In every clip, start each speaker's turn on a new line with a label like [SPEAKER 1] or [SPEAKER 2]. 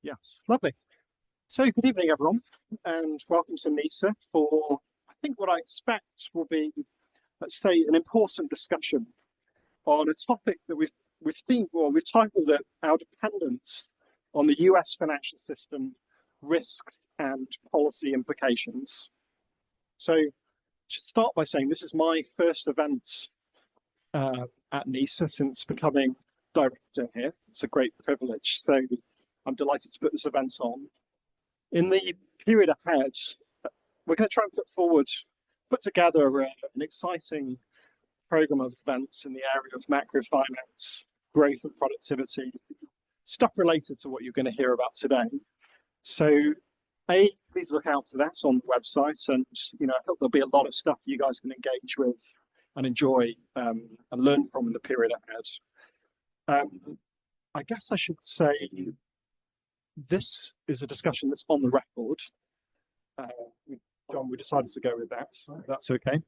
[SPEAKER 1] Yes, lovely. So good evening, everyone, and welcome to NISA for, I think, what I expect will be, let's say, an important discussion on a topic that we've titled it "Our Dependence on the US Financial System, Risks and Policy Implications." So I should start by saying this is my first event at NISA since becoming director here. It's a great privilege. So I'm delighted to put this event on. In the period ahead, we're going to try and put together an exciting program of events in the area of macro finance, growth and productivity, stuff related to what you're going to hear about today. So, please look out for that on the website, and I hope there'll be a lot of stuff you guys can engage with and enjoy and learn from in the period ahead. I guess I should say this is a discussion that's on the record. John, we decided to go with that. That's okay.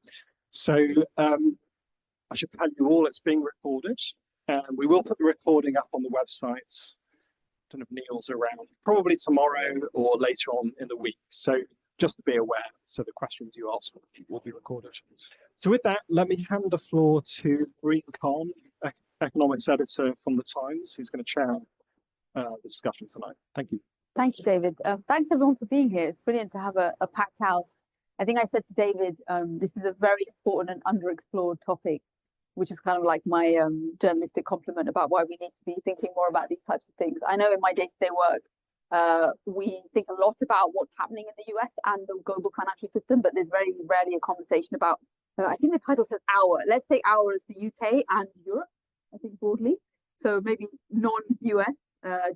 [SPEAKER 1] So I should tell you all it's being recorded, and we will put the recording up on the website. I don't know if Neil's around, probably tomorrow or later on in the week. So just to be aware, so the questions you ask will be recorded. So with that, let me hand the floor to Breen Khan, economics editor from The Times, who's going to chair the discussion tonight. Thank you.
[SPEAKER 2] Thank you, David. Thanks everyone for being here. It's brilliant to have a packed house. I think I said to David, this is a very important and underexplored topic, which is kind of like my journalistic compliment about why we need to be thinking more about these types of things. I know in my day-to-day work, we think a lot about what's happening in the US and the global financial system, but there's very rarely a conversation about, I think the title says our. Let's say our is the UK and Europe, I think broadly. So maybe non-US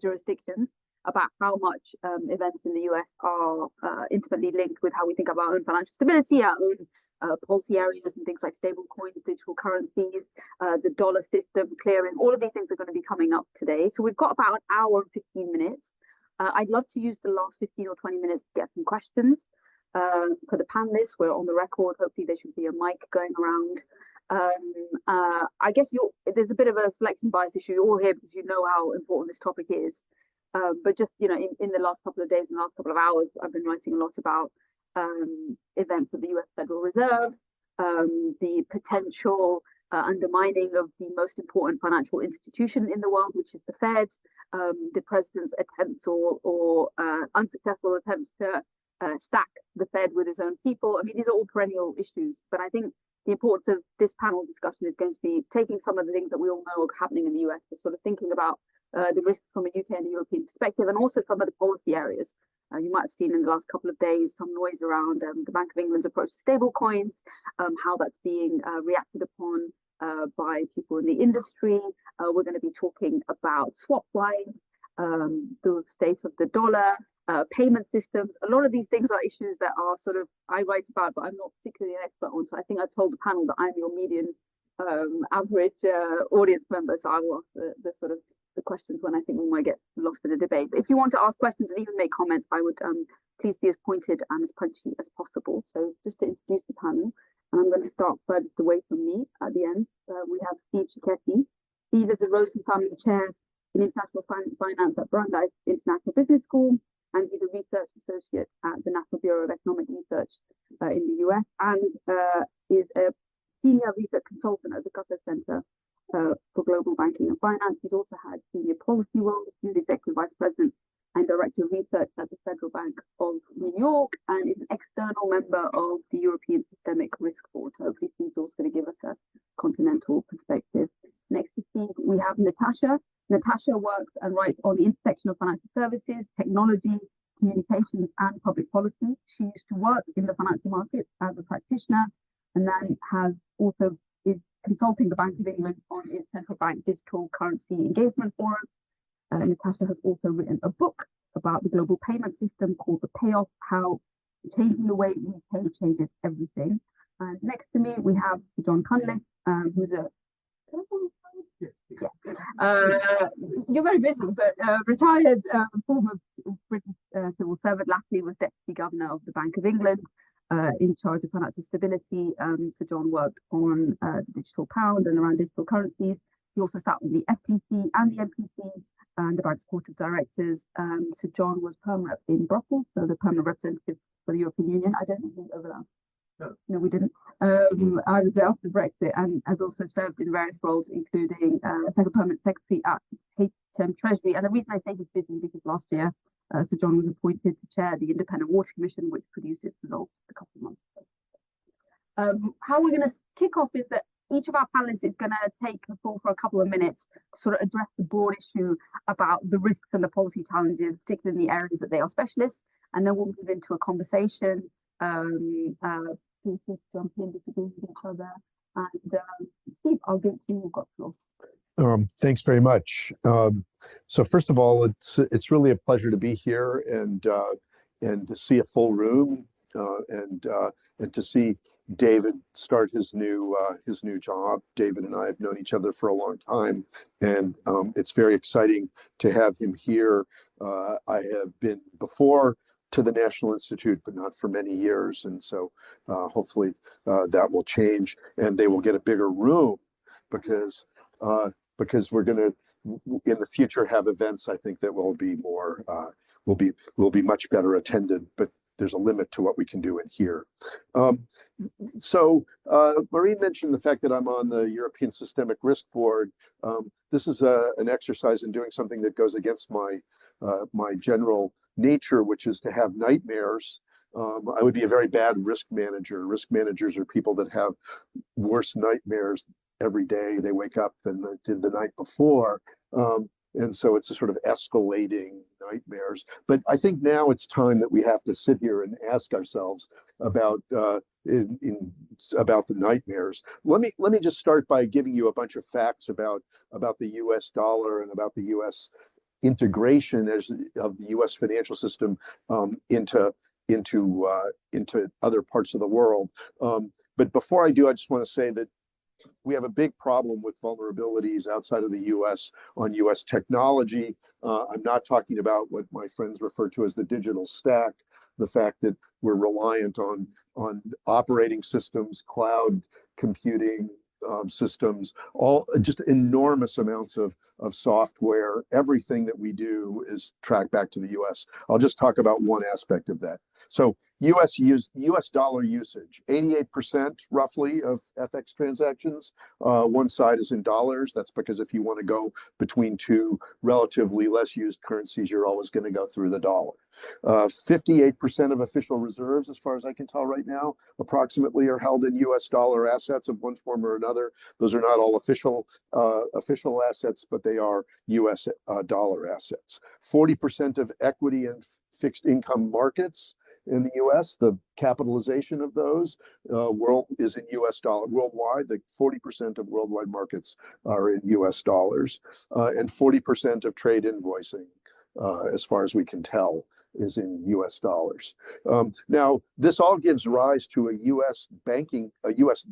[SPEAKER 2] jurisdictions, about how much events in the US are intimately linked with how we think about our own financial stability, our own policy areas and things like stable coins, digital currencies, the dollar system, clearing. All of these things are going to be coming up today. So we've got about an hour and 15 minutes. I'd love to use the last 15 or 20 minutes to get some questions for the panelists. We're on the record. Hopefully there should be a mic going around. I guess there's a bit of a selection bias issue. You're all here because you know how important this topic is. But just, in the last couple of days and last couple of hours, I've been writing a lot about events of the US Federal Reserve, the potential undermining of the most important financial institution in the world, which is the Fed, the president's attempts or unsuccessful attempts to stack the Fed with his own people. I mean, these are all perennial issues, but I think the importance of this panel discussion is going to be taking some of the things that we all know are happening in the US, but sort of thinking about the risks from a UK and a European perspective, and also some of the policy areas. You might have seen in the last couple of days some noise around the Bank of England's approach to stable coins, how that's being reacted upon by people in the industry. We're going to be talking about swap lines, the state of the dollar, payment systems. A lot of these things are issues that are sort of I write about, but I'm not particularly an expert on. So I think I've told the panel that I'm your median average audience member. So I will ask the sort of the questions when I think we might get lost in a debate. But if you want to ask questions and even make comments, I would please be as pointed and as punchy as possible. So just to introduce the panel, and I'm going to start furthest away from me at the end. We have Steve Cicchetti. Steve is the Rosen Family Chair in International Finance at Brandeis International Business School, and he's a research associate at the National Bureau of Economic Research in the US, and is a senior research consultant at the Qatar Center for Global Banking and Finance. He's also had senior policy roles. He's executive vice president and director of research at the Federal Bank of New York, and is an external member of the European Systemic Risk Board. So hopefully Steve's also going to give us a continental perspective. Next to Steve, we have Natasha. Natasha works and writes on the intersection of financial services, technology, communications, and public policy. She used to work in the financial markets as a practitioner, and then is consulting the Bank of England on its central bank digital currency engagement forum. Natasha has also written a book about the global payment system called The Payoff, how changing the way we pay changes everything. And next to me, we have John Cunliffe, who's you're very busy, but retired former British civil servant. Lastly, was Deputy Governor of the Bank of England, in charge of financial stability. So John worked on the digital pound and around digital currencies. He also sat on the FTC and the MPC, and the bank's court of directors. So John was perm rep in Brussels, so the permanent representative for the European Union. I don't think we overlapped. No, we didn't. I was there after Brexit and has also served in various roles, including second permanent secretary at HM Treasury. And the reason I say he's busy because last year, Sir John was appointed to chair the Independent Water Commission, which produced its results a couple of months ago. How we're going to kick off is that each of our panelists is going to take the floor for a couple of minutes to sort of address the broad issue about the risks and the policy challenges, particularly in the areas that they are specialists. And then we'll move into a conversation. Please jump in, disagree with each other. And Steve, I'll give it to you. You've got the floor.
[SPEAKER 3] Thanks very much. So first of all, it's really a pleasure to be here and to see a full room and to see David start his new job. David and I have known each other for a long time, and it's very exciting to have him here. I have been before to the National Institute, but not for many years, and so hopefully that will change, and they will get a bigger room because we're going to in the future have events I think that will be more will be much better attended, but there's a limit to what we can do in here. So Maureen mentioned the fact that I'm on the European Systemic Risk Board. This is an exercise in doing something that goes against my general nature, which is to have nightmares. I would be a very bad risk manager. Risk managers are people that have worse nightmares every day. They wake up than they did the night before. And so it's a sort of escalating nightmares. But I think now it's time that we have to sit here and ask ourselves about about the nightmares. Let me just start by giving you a bunch of facts about the U.S. dollar and about the U.S. integration of the U.S. financial system into other parts of the world. But before I do, I just want to say that we have a big problem with vulnerabilities outside of the U.S. on U.S. technology. I'm not talking about what my friends refer to as the digital stack, the fact that we're reliant on operating systems, cloud computing systems, all just enormous amounts of software. Everything that we do is tracked back to the U.S. I'll just talk about one aspect of that. So U.S. dollar usage, 88% roughly of FX transactions. One side is in dollars. That's because if you want to go between two relatively less used currencies, you're always going to go through the dollar. 58% of official reserves, as far as I can tell right now, approximately are held in U.S. dollar assets of one form or another. Those are not all official assets, but they are U.S. dollar assets. 40% of equity and fixed income markets in the U.S., the capitalization of those is in U.S. dollar. Worldwide, the 40% of worldwide markets are in U.S. dollars, and 40% of trade invoicing, as far as we can tell, is in U.S. dollars. Now, this all gives rise to a U.S.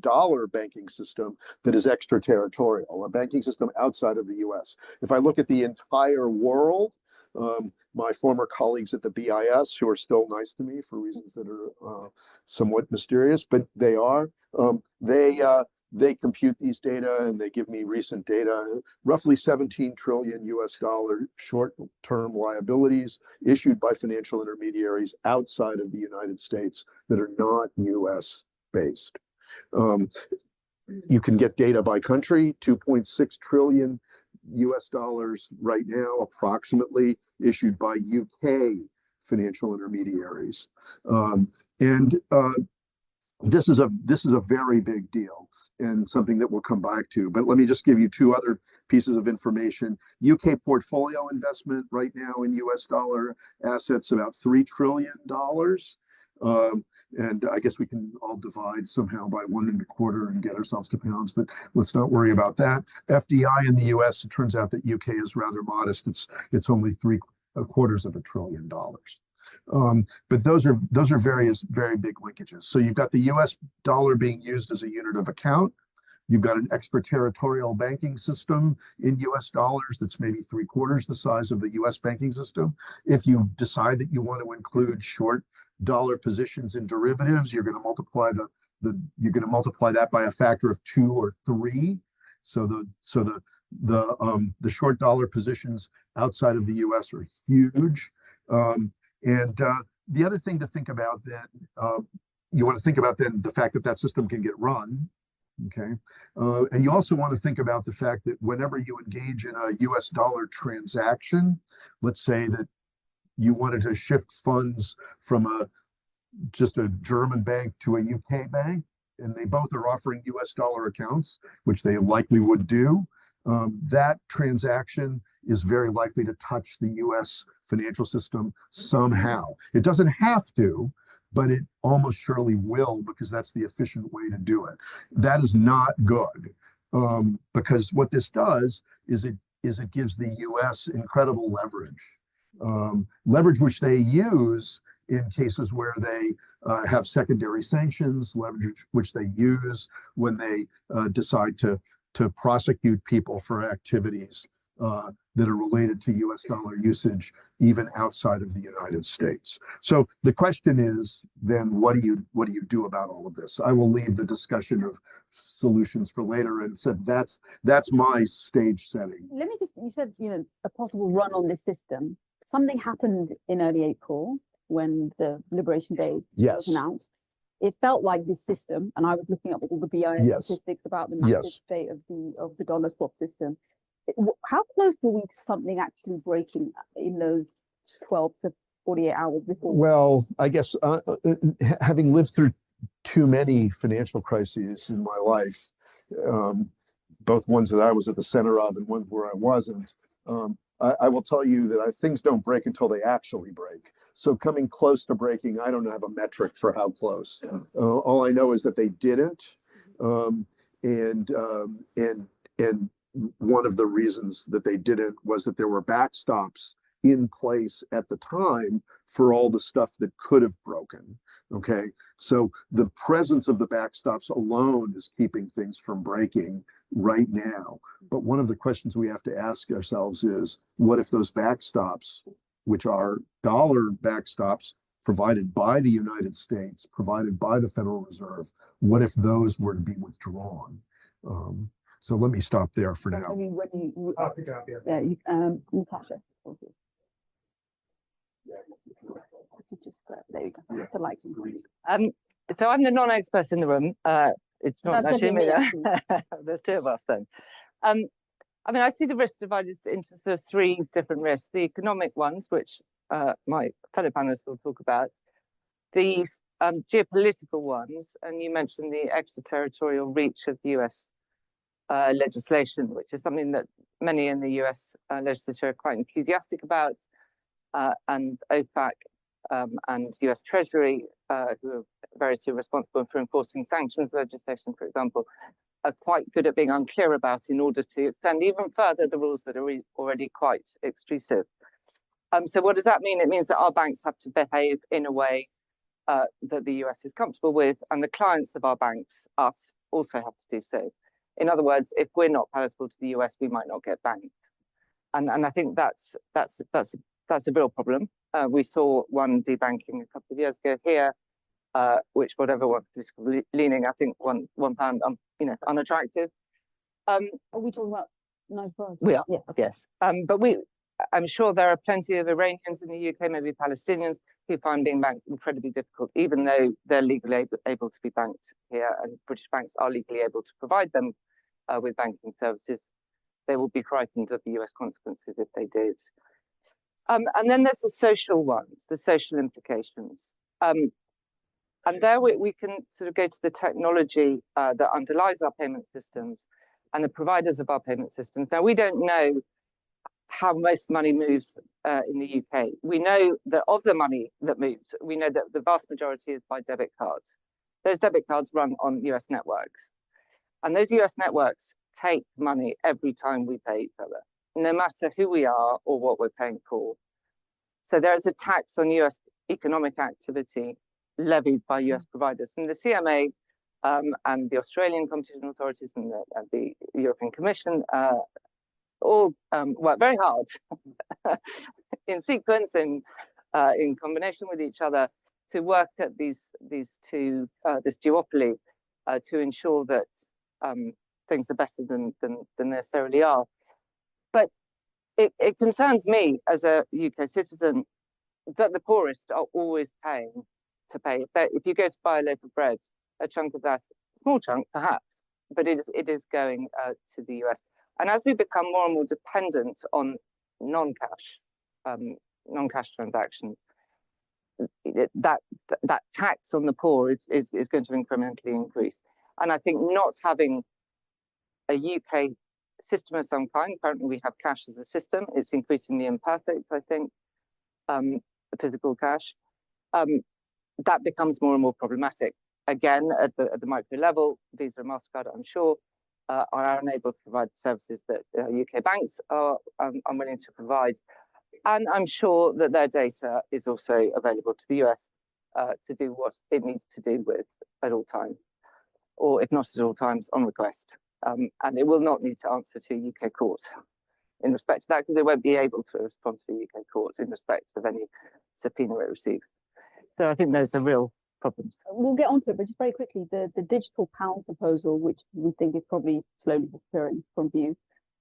[SPEAKER 3] dollar banking system that is extraterritorial, a banking system outside of the U.S. If I look at the entire world, my former colleagues at the BIS, who are still nice to me for reasons that are somewhat mysterious, but they are, they compute these data and they give me recent data. Roughly 17 trillion US dollar short-term liabilities issued by financial intermediaries outside of the United States that are not US based. You can get data by country, 2.6 trillion US dollars right now, approximately, issued by UK financial intermediaries. This is a very big deal and something that we'll come back to. But let me just give you two other pieces of information. UK portfolio investment right now in US dollar assets, about $3 trillion. And I guess we can all divide somehow by 1.25 and get ourselves to pounds, but let's not worry about that. FDI in the US, it turns out that UK is rather modest. It's only $750 billion. But those are various very big linkages. So you've got the US dollar being used as a unit of account. You've got an extraterritorial banking system in US dollars that's maybe 3/4 the size of the US banking system. If you decide that you want to include short dollar positions in derivatives, you're going to multiply that by a factor of 2 or 3. So the short dollar positions outside of the U.S. are huge. The other thing to think about then, you want to think about then the fact that that system can get run. Okay. And you also want to think about the fact that whenever you engage in a US dollar transaction, let's say that you wanted to shift funds from just a German bank to a UK bank, and they both are offering US dollar accounts, which they likely would do. That transaction is very likely to touch the US financial system somehow. It doesn't have to, but it almost surely will, because that's the efficient way to do it. That is not good, because what this does is it gives the US incredible leverage, leverage which they use in cases where they have secondary sanctions, leverage which they use when they decide to prosecute people for activities that are related to US dollar usage, even outside of the United States. So the question is then, what do you do about all of this? I will leave the discussion of solutions for later, and said that's my stage setting.
[SPEAKER 2] Let me just, you said, a possible run on this system. Something happened in early April when the Liberation Day was announced. It felt like this system, and I was looking up all the BIS statistics about the massive state of the dollar swap system. How close were we to something actually breaking in those 12 to 48 hours before?
[SPEAKER 3] Well, I guess having lived through too many financial crises in my life, both ones that I was at the center of and ones where I wasn't, I will tell you that things don't break until they actually break. So coming close to breaking, I don't have a metric for how close. All I know is that they didn't, and one of the reasons that they didn't was that there were backstops in place at the time for all the stuff that could have broken. Okay, so the presence of the backstops alone is keeping things from breaking right now. But one of the questions we have to ask ourselves is, what if those backstops, which are dollar backstops provided by the United States, provided by the Federal Reserve, what if those were to be withdrawn? So let me stop there for now.
[SPEAKER 4] I'll pick it up,
[SPEAKER 2] Natasha. There you go.
[SPEAKER 4] So I'm the non-expert in the room. It's not actually me. There's two of us then. I mean, I see the risks divided into sort of three different risks: the economic ones, which my fellow panelists will talk about; the geopolitical ones, and you mentioned the extraterritorial reach of the US legislation, which is something that many in the US legislature are quite enthusiastic about, and OFAC and US Treasury, who are variously responsible for enforcing sanctions legislation, for example, are quite good at being unclear about in order to extend even further the rules that are already quite exclusive. So what does that mean? It means that our banks have to behave in a way that the US is comfortable with, and the clients of our banks, us, also have to do so. In other words, if we're not palatable to the US, we might not get banked, and I think that's a real problem. We saw one debanking a couple of years ago here, which, whatever one political leaning, I think one found unattractive.
[SPEAKER 2] Are we talking about $9?
[SPEAKER 4] We are, yes. But I'm sure there are plenty of Iranians in the UK, maybe Palestinians, who find being banked incredibly difficult, even though they're legally able to be banked here, and British banks are legally able to provide them with banking services. They will be frightened of the US consequences if they did. And then there's the social ones, the social implications. And there we can sort of go to the technology that underlies our payment systems and the providers of our payment systems. Now, we don't know how most money moves in the UK. We know that of the money that moves, we know that the vast majority is by debit cards. Those debit cards run on US networks. And those US networks take money every time we pay each other, no matter who we are or what we're paying for. So there is a tax on US economic activity levied by US providers. And the CMA and the Australian competition authorities and the European Commission all work very hard in sequence and in combination with each other to work at this duopoly to ensure that things are better than necessarily are. But it concerns me as a UK citizen that the poorest are always paying to pay. If you go to buy a loaf of bread, a chunk of that, small chunk perhaps, but it is going to the US. And as we become more and more dependent on non-cash transactions, that tax on the poor is going to incrementally increase. And I think not having a UK system of some kind, currently we have cash as a system, it's increasingly imperfect, I think, physical cash, that becomes more and more problematic. Again, at the micro level, Visa and MasterCard, I'm sure, are unable to provide the services that UK banks are unwilling to provide. And I'm sure that their data is also available to the US to do what it needs to do with at all times, or if not at all times, on request. And it will not need to answer to a UK court in respect to that, because it won't be able to respond to the UK courts in respect of any subpoena it receives. So I think those are real problems.
[SPEAKER 2] We'll get onto it, but just very quickly, the digital pound proposal, which we think is probably slowly disappearing from view,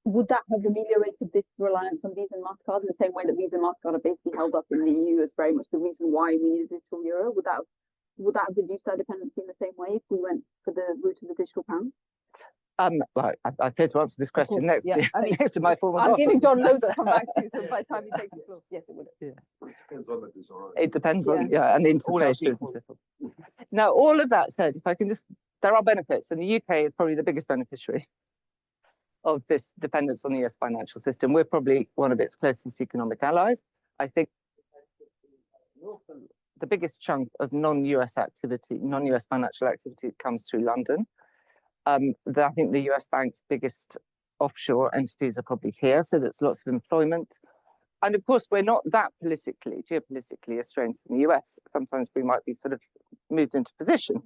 [SPEAKER 2] would that have ameliorated this reliance on Visa and MasterCard in the same way that Visa and MasterCard are basically held up in the EU as very much the reason why we need a digital euro? Would that have reduced our dependency in the same way if we went for the route of the digital pound?
[SPEAKER 4] Well, I fear to answer this question next,
[SPEAKER 2] I mean,
[SPEAKER 4] next to my former
[SPEAKER 2] I'm
[SPEAKER 4] boss.
[SPEAKER 2] giving John loads to come back to, so by the time he takes the floor, yes, it would.
[SPEAKER 3] It depends on the design.
[SPEAKER 4] It depends on, and the interface. Now, all of that said, if I can just, there are benefits, and the UK is probably the biggest beneficiary of this dependence on the US financial system. We're probably one of its closest economic allies. I think the biggest chunk of non-US activity, non-US financial activity comes through London. I think the US bank's biggest offshore entities are probably here, so there's lots of employment. And of course, we're not that geopolitically estranged from the US. Sometimes we might be sort of moved into position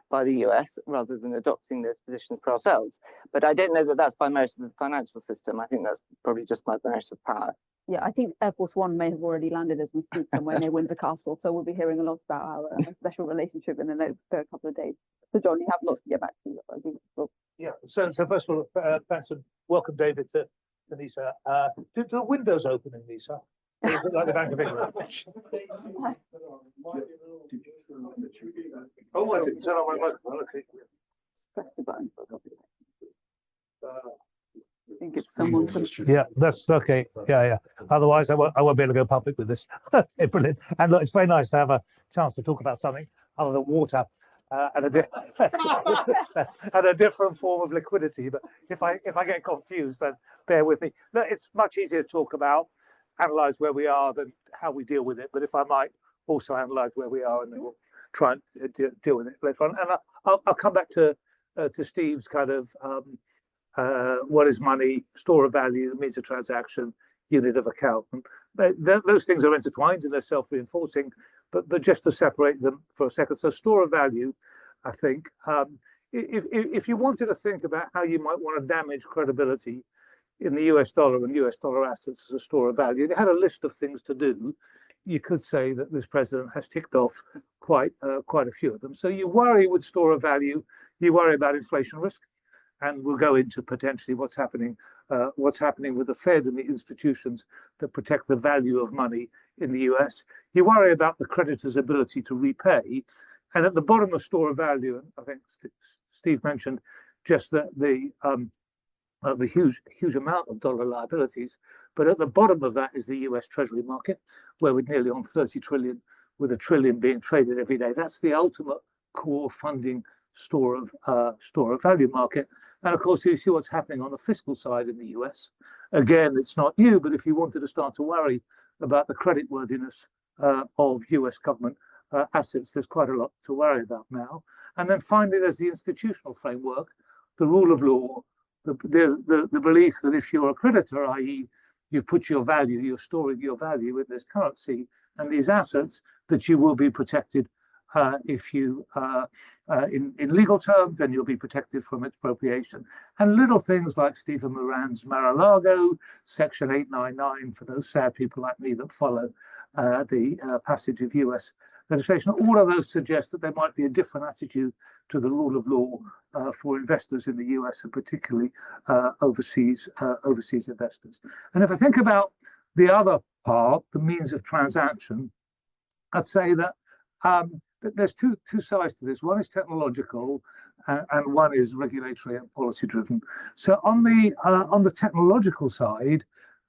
[SPEAKER 4] by the US rather than adopting those positions for ourselves. But I don't know that that's by merit of the financial system. I think that's probably just by merit of power.
[SPEAKER 2] Yeah, I think Air Force One may have already landed as we speak somewhere near Windsor Castle. So we'll be hearing a lot about our special relationship in the next couple of days. So John, you have lots to get back to.
[SPEAKER 5] Yeah, so first of all, thanks and welcome, David, to NISA. Do the windows open in NISA? Is it like the Bank of England? Oh, I didn't turn on my microphone. Okay.
[SPEAKER 2] Press the button. I think it's someone.
[SPEAKER 5] Yeah, that's okay. Yeah. Otherwise, I won't be able to go public with this. Okay, brilliant. And look, it's very nice to have a chance to talk about something other than water. And a different form of liquidity. But if I get confused, then bear with me. Look, it's much easier to talk about, analyze where we are than how we deal with it. But if I might also analyze where we are, and then we'll try and deal with it later on. And I'll come back to Steve's kind of what is money, store of value, means of transaction, unit of account. Those things are intertwined and they're self-reinforcing. But just to separate them for a second, so store of value, I think, if you wanted to think about how you might want to damage credibility in the US dollar and US dollar assets as a store of value, they had a list of things to do. You could say that this president has ticked off quite a few of them. So you worry with store of value, you worry about inflation risk, and we'll go into potentially what's happening with the Fed and the institutions that protect the value of money in the US. You worry about the creditor's ability to repay. And at the bottom of store of value, and I think Steve mentioned just that the huge amount of dollar liabilities, but at the bottom of that is the US Treasury market, where we're nearly on 30 trillion, with $1 trillion being traded every day. That's the ultimate core funding store of value market. And of course, you see what's happening on the fiscal side in the US. Again, it's not new, but if you wanted to start to worry about the creditworthiness of US government assets, there's quite a lot to worry about now. And then finally, there's the institutional framework, the rule of law, the belief that if you're a creditor, i.e. you've put your value, you're storing your value in this currency and these assets, that you will be protected. If you, in legal terms, then you'll be protected from expropriation. And little things like Stephen Moran's Mar-a-Lago, Section 899, for those sad people like me that follow the passage of US legislation. All of those suggest that there might be a different attitude to the rule of law for investors in the US, and particularly overseas investors. And if I think about the other part, the means of transaction, I'd say that there's two sides to this. One is technological, and one is regulatory and policy driven. So on the technological side,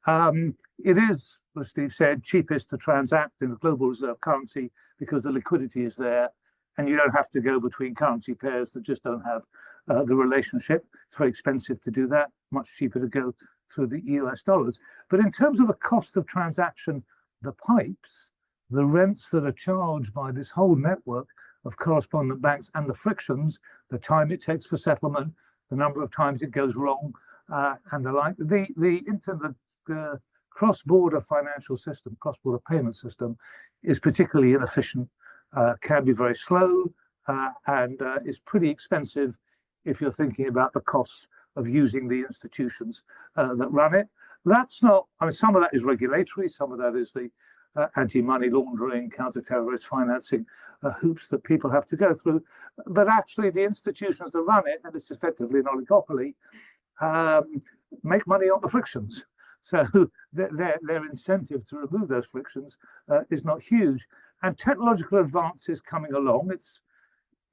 [SPEAKER 5] it is, as Steve said, cheapest to transact in a global reserve currency because the liquidity is there, and you don't have to go between currency pairs that just don't have the relationship. It's very expensive to do that, much cheaper to go through the US dollars. But in terms of the cost of transaction, the pipes, the rents that are charged by this whole network of correspondent banks, and the frictions, the time it takes for settlement, the number of times it goes wrong, and the like, the cross-border financial system, cross-border payment system, is particularly inefficient, can be very slow, and is pretty expensive if you're thinking about the costs of using the institutions that run it. That's not, I mean, some of that is regulatory, some of that is the anti-money laundering, counter-terrorist financing hoops that people have to go through. But actually the institutions that run it, and it's effectively an oligopoly, make money on the frictions. So their incentive to remove those frictions is not huge. And technological advances coming along, it's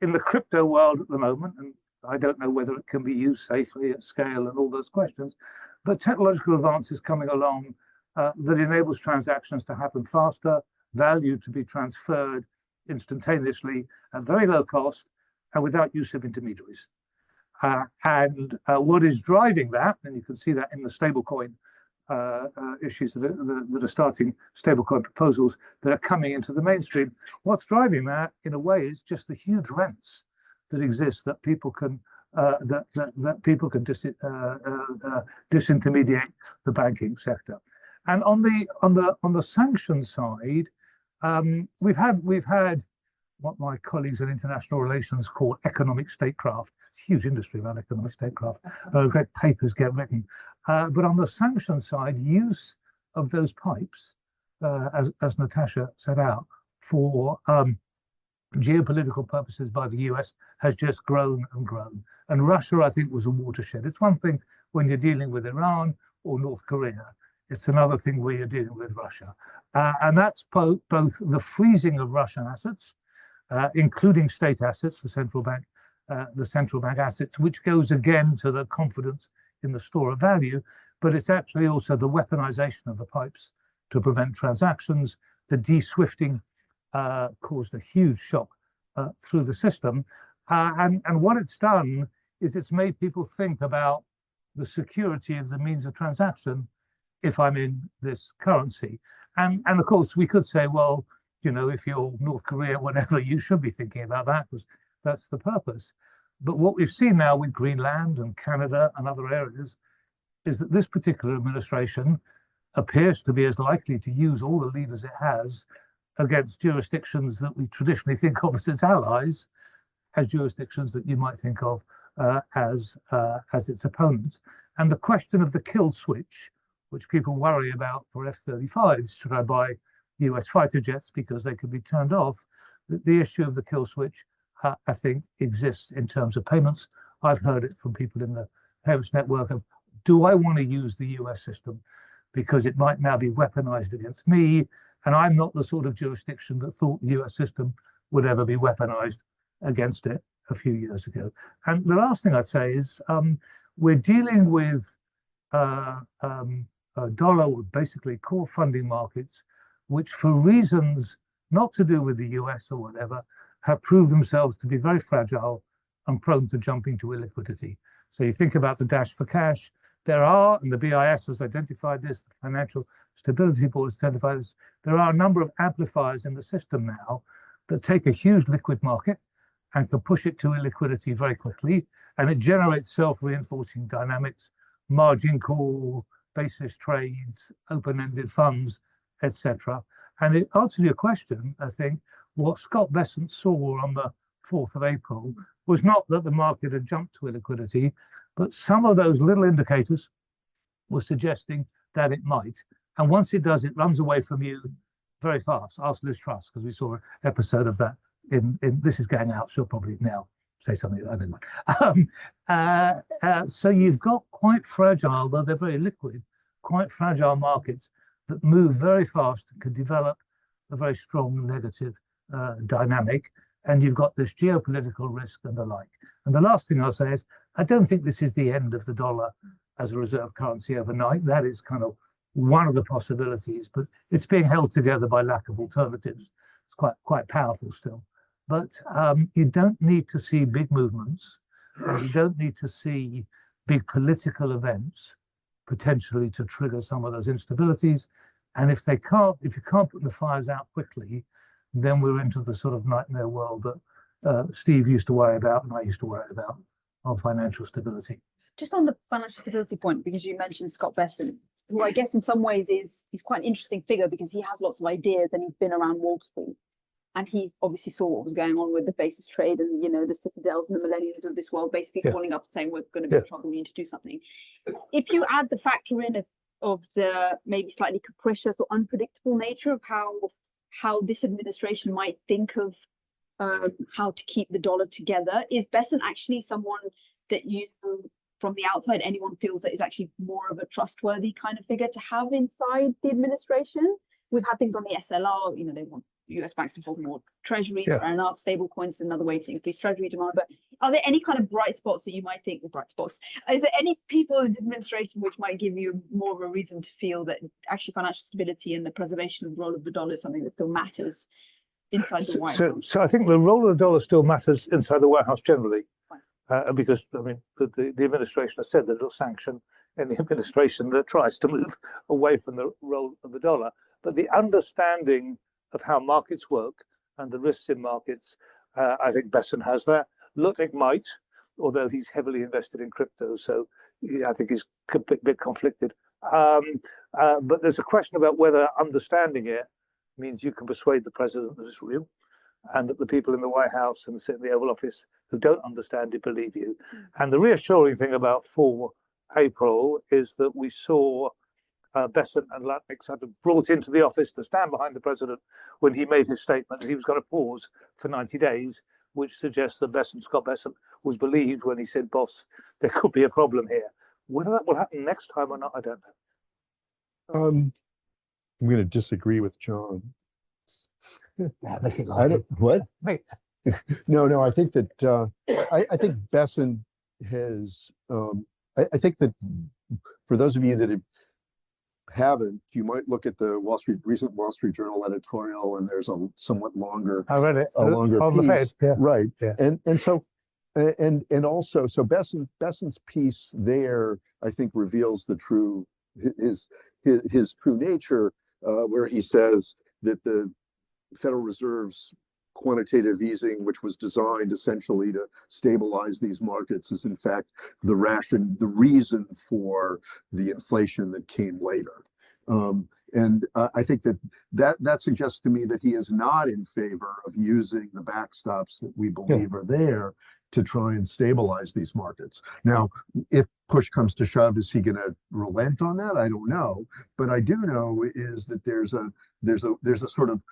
[SPEAKER 5] in the crypto world at the moment, and I don't know whether it can be used safely at scale and all those questions, but technological advances coming along that enables transactions to happen faster, value to be transferred instantaneously at very low cost and without use of intermediaries. What is driving that, and you can see that in the stablecoin issues that are starting, stablecoin proposals that are coming into the mainstream. What's driving that, in a way, is just the huge rents that exist that people can disintermediate the banking sector. And on the sanctions side, we've had what my colleagues in international relations call economic statecraft. It's a huge industry around economic statecraft. Great papers get written. But on the sanctions side, use of those pipes, as Natasha set out, for geopolitical purposes by the US has just grown and grown. And Russia, I think, was a watershed. It's one thing when you're dealing with Iran or North Korea. It's another thing where you're dealing with Russia. And that's both the freezing of Russian assets, including state assets, the central bank assets, which goes again to the confidence in the store of value, but it's actually also the weaponization of the pipes to prevent transactions. The de-swifting caused a huge shock through the system. And what it's done is it's made people think about the security of the means of transaction if I'm in this currency. And of course, we could say, well, you know, if you're North Korea, whatever, you should be thinking about that because that's the purpose. But what we've seen now with Greenland and Canada and other areas is that this particular administration appears to be as likely to use all the levers it has against jurisdictions that we traditionally think of as its allies, as jurisdictions that you might think of as its opponents. And the question of the kill switch, which people worry about for F-35s, should I buy US fighter jets because they could be turned off? The issue of the kill switch, I think, exists in terms of payments. I've heard it from people in the payments network of, do I want to use the US system because it might now be weaponized against me? And I'm not the sort of jurisdiction that thought the US system would ever be weaponized against it a few years ago. And the last thing I'd say is we're dealing with dollar, basically core funding markets, which for reasons not to do with the US or whatever, have proved themselves to be very fragile and prone to jumping to illiquidity. So you think about the dash for cash, there are, and the BIS has identified this, the Financial Stability Board has identified this, there are a number of amplifiers in the system now that take a huge liquid market and can push it to illiquidity very quickly, and it generates self-reinforcing dynamics, margin call, basis trades, open-ended funds, etc. And it answers your question, I think. What Scott Bessent saw on the 4th of April was not that the market had jumped to illiquidity, but some of those little indicators were suggesting that it might. And once it does, it runs away from you, very fast. Ask Liz Truss, because we saw an episode of that in this is going out. She'll probably now say something. I don't know. So you've got quite fragile, though they're very liquid, quite fragile markets that move very fast and can develop a very strong negative dynamic. And you've got this geopolitical risk and the like. And the last thing I'll say is, I don't think this is the end of the dollar as a reserve currency overnight. That is kind of one of the possibilities, but it's being held together by lack of alternatives. It's quite powerful still. But you don't need to see big movements. You don't need to see big political events potentially to trigger some of those instabilities. And if you can't put the fires out quickly, then we're into the sort of nightmare world that Steve used to worry about and I used to worry about on financial stability.
[SPEAKER 2] Just on the financial stability point, because you mentioned Scott Bessent, who I guess in some ways he's quite an interesting figure because he has lots of ideas and he's been around Wall Street. And he obviously saw what was going on with the basis trade and, the Citadels and the Millenniums of this world basically calling up and saying, we're going to be in trouble, we need to do something. If you add the factor in of the maybe slightly capricious or unpredictable nature of how this administration might think of how to keep the dollar together, is Bessent actually someone that from the outside, anyone feels that is actually more of a trustworthy kind of figure to have inside the administration? We've had things on the SLR, they want US banks to hold more treasuries, fair enough, stable coins is another way to increase treasury demand. But are there any kind of bright spots that you might think, bright spots? Is there any people in this administration which might give you more of a reason to feel that actually financial stability and the preservation of the role of the dollar is something that still matters inside the White House?
[SPEAKER 5] So I think the role of the dollar still matters inside the White House generally, because the administration has said that it'll sanction any administration that tries to move away from the role of the dollar. But the understanding of how markets work and the risks in markets, I think Bessent has that. Lutnick might, although he's heavily invested in crypto, so I think he's a bit conflicted. But there's a question about whether understanding it means you can persuade the president that it's real, and that the people in the White House and sit in the Oval Office who don't understand it believe you. And the reassuring thing about 4 April is that we saw Bessent and Lutnick sort of brought into the office to stand behind the president when he made his statement that he was going to pause for 90 days, which suggests that Scott Bessent was believed when he said, boss, there could be a problem here. Whether that will happen next time or not, I don't know.
[SPEAKER 3] I'm going to disagree with John.
[SPEAKER 5] What?
[SPEAKER 3] No, I think that I think Bessent has I think that for those of you that haven't, you might look at the recent Wall Street Journal editorial, and there's a somewhat longer.
[SPEAKER 5] I read it.
[SPEAKER 3] A longer
[SPEAKER 5] on
[SPEAKER 3] piece,
[SPEAKER 5] the Fed,
[SPEAKER 3] right?
[SPEAKER 5] Yeah.
[SPEAKER 3] And so, and also, so Bessent's piece there, I think, reveals the true his true nature, where he says that the Federal Reserve's quantitative easing, which was designed essentially to stabilize these markets, is in fact the reason for the inflation that came later. And I think that suggests to me that he is not in favor of using the backstops that we believe are there to try and stabilize these markets. Now, if push comes to shove, is he going to relent on that? I don't know, but I do know is that there's a sort of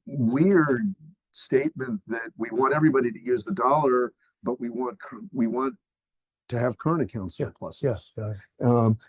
[SPEAKER 3] weird statement that we want everybody to use the dollar, but we want to have current account surpluses.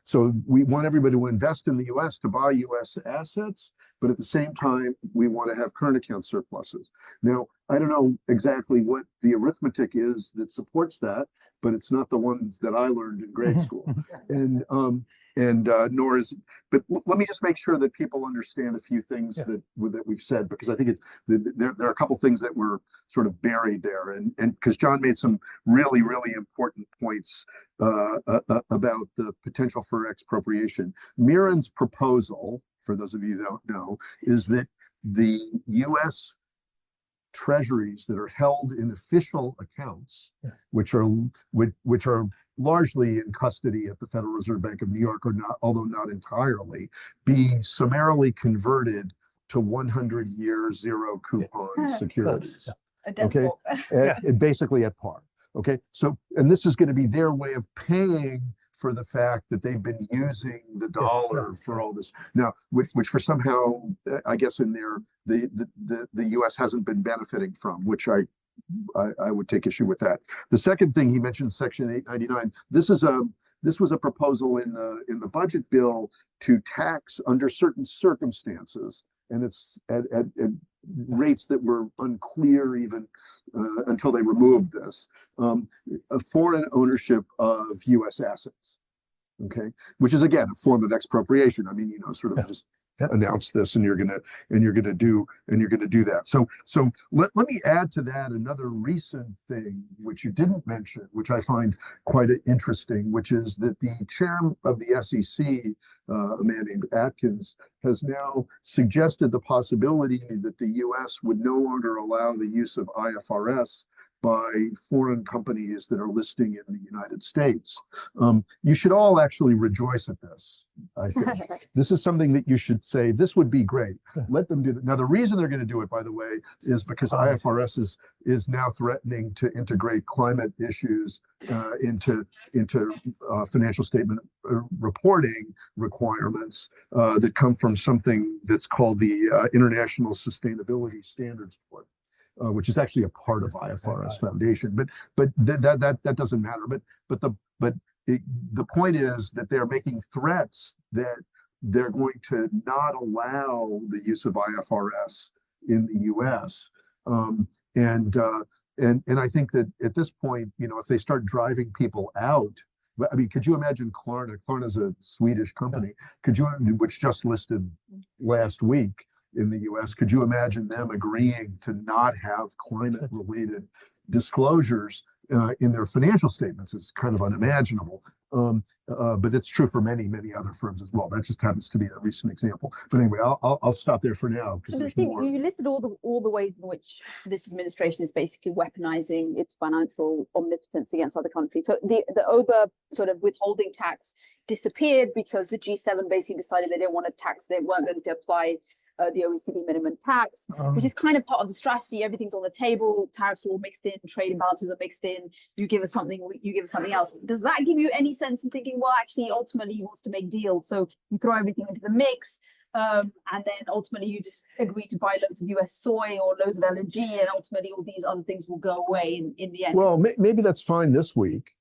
[SPEAKER 3] So we want everybody to invest in the U.S. to buy U.S. assets, but at the same time, we want to have current account surpluses. Now, I don't know exactly what the arithmetic is that supports that, but it's not the ones that I learned in grade school. And nor is, but let me just make sure that people understand a few things that we've said, because I think it's there are a couple things that were sort of buried there, and because John made some really important points about the potential for expropriation. Mirren's proposal, for those of you that don't know, is that the U.S. treasuries that are held in official accounts, which are largely in custody at the Federal Reserve Bank of New York, or not, although not entirely, be summarily converted to 100-year zero coupon securities. Okay, basically at par. Okay, so, and this is going to be their way of paying for the fact that they've been using the dollar for all this now, which for somehow, I guess in there, the US hasn't been benefiting from, which I would take issue with that. The second thing he mentioned, Section 899. This was a proposal in the budget bill to tax under certain circumstances, and it's at rates that were unclear even until they removed this. A foreign ownership of U.S. assets, okay, which is again a form of expropriation. I mean, sort of just announce this, and you're gonna do that. So let me add to that another recent thing which you didn't mention, which I find quite interesting, which is that the chair of the SEC, a man named Atkins, has now suggested the possibility that the U.S. would no longer allow the use of IFRS by foreign companies that are listing in the United States. You should all actually rejoice at this. I think this is something that you should say, this would be great. Let them do that. Now, the reason they're going to do it, by the way, is because IFRS is now threatening to integrate climate issues into financial statement reporting requirements that come from something that's called the International Sustainability Standards Board. Which is actually a part of IFRS Foundation, but that doesn't matter. But the point is that they're making threats that they're going to not allow the use of IFRS in the U.S. And I think that at this point, if they start driving people out, I mean, could you imagine Klarna? Klarna is a Swedish company. Which just listed last week in the US. Could you imagine them agreeing to not have climate-related disclosures in their financial statements? It's kind of unimaginable. But it's true for many, many other firms as well. That just happens to be a recent example. But anyway, I'll stop there for now.
[SPEAKER 2] So you listed all the ways in which this administration is basically weaponizing its financial omnipotence against other countries. So the over sort of withholding tax disappeared because the G7 basically decided they didn't want to tax, they weren't going to apply the OECD minimum tax, which is kind of part of the strategy. Everything's on the table, tariffs are all mixed in, trade imbalances are mixed in. You give us something, you give us something else. Does that give you any sense of thinking, well, actually, ultimately, he wants to make deals, so you throw everything into the mix, and then ultimately you just agree to buy loads of US soy or loads of LNG, and ultimately all these other things will go away in the end?
[SPEAKER 3] Well, maybe that's fine this week.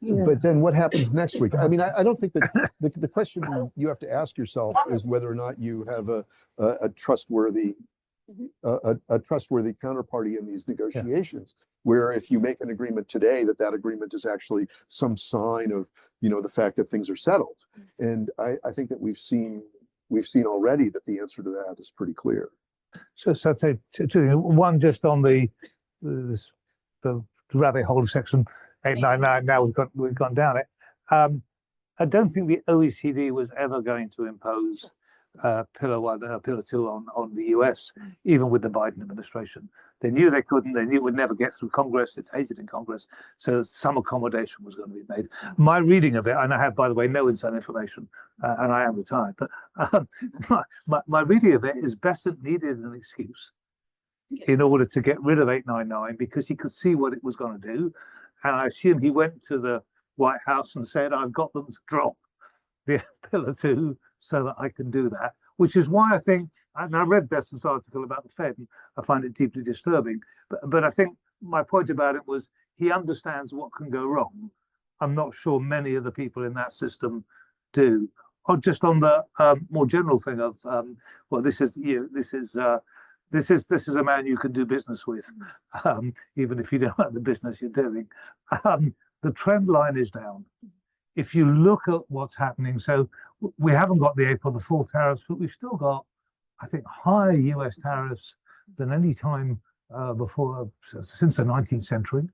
[SPEAKER 3] But then what happens next week? I mean, I don't think that the question you have to ask yourself is whether or not you have a trustworthy counterparty in these negotiations. Where if you make an agreement today, that agreement is actually some sign of the fact that things are settled. And I think that we've seen already that the answer to that is pretty clear.
[SPEAKER 5] So I'd say two. One, just on the rabbit hole section 899. Now we've gone down it. I don't think the OECD was ever going to impose Pillar 1 or Pillar 2 on the US, even with the Biden administration. They knew they couldn't. They knew it would never get through Congress. It's hated in Congress. So some accommodation was going to be made. My reading of it, and I have, by the way, no inside information, and I am retired, but my reading of it is Bessent needed an excuse in order to get rid of 899 because he could see what it was going to do. And I assume he went to the White House and said, I've got them to drop the Pillar 2 so that I can do that, which is why I think, and I read Bessent's article about the Fed, and I find it deeply disturbing, but I think my point about it was he understands what can go wrong. I'm not sure many of the people in that system do. Or just on the more general thing of, well, this is a man you can do business with, even if you don't like the business you're doing. The trend line is down. If you look at what's happening, so we haven't got the April the 4th tariffs, but we've still got, I think, higher US tariffs than any time before, since the 19th century.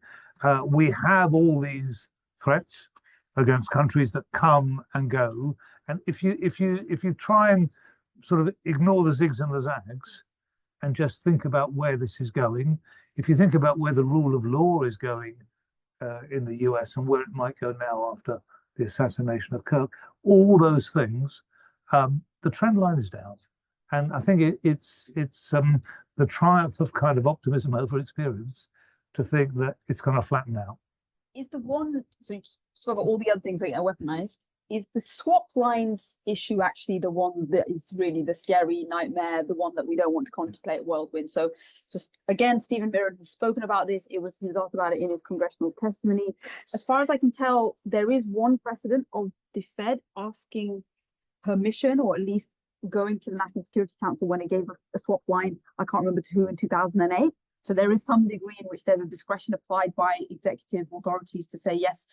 [SPEAKER 5] We have all these threats against countries that come and go. And if you try and sort of ignore the zigs and the zags, and just think about where this is going. If you think about where the rule of law is going in the US and where it might go now after the assassination of Kirk, all those things, the trend line is down. And I think it's the triumph of kind of optimism over experience to think that it's going to flatten out.
[SPEAKER 2] is the one, so you spoke about all the other things that are weaponized. Is the swap lines issue actually the one that is really the scary nightmare, the one that we don't want to contemplate whirlwind? So just again, Stephen Mirren has spoken about this. He was asked about it in his congressional testimony. As far as I can tell, there is one precedent of the Fed asking permission, or at least going to the National Security Council when it gave a swap line. I can't remember to who in 2008. So there is some degree in which there's a discretion applied by executive authorities to say, yes,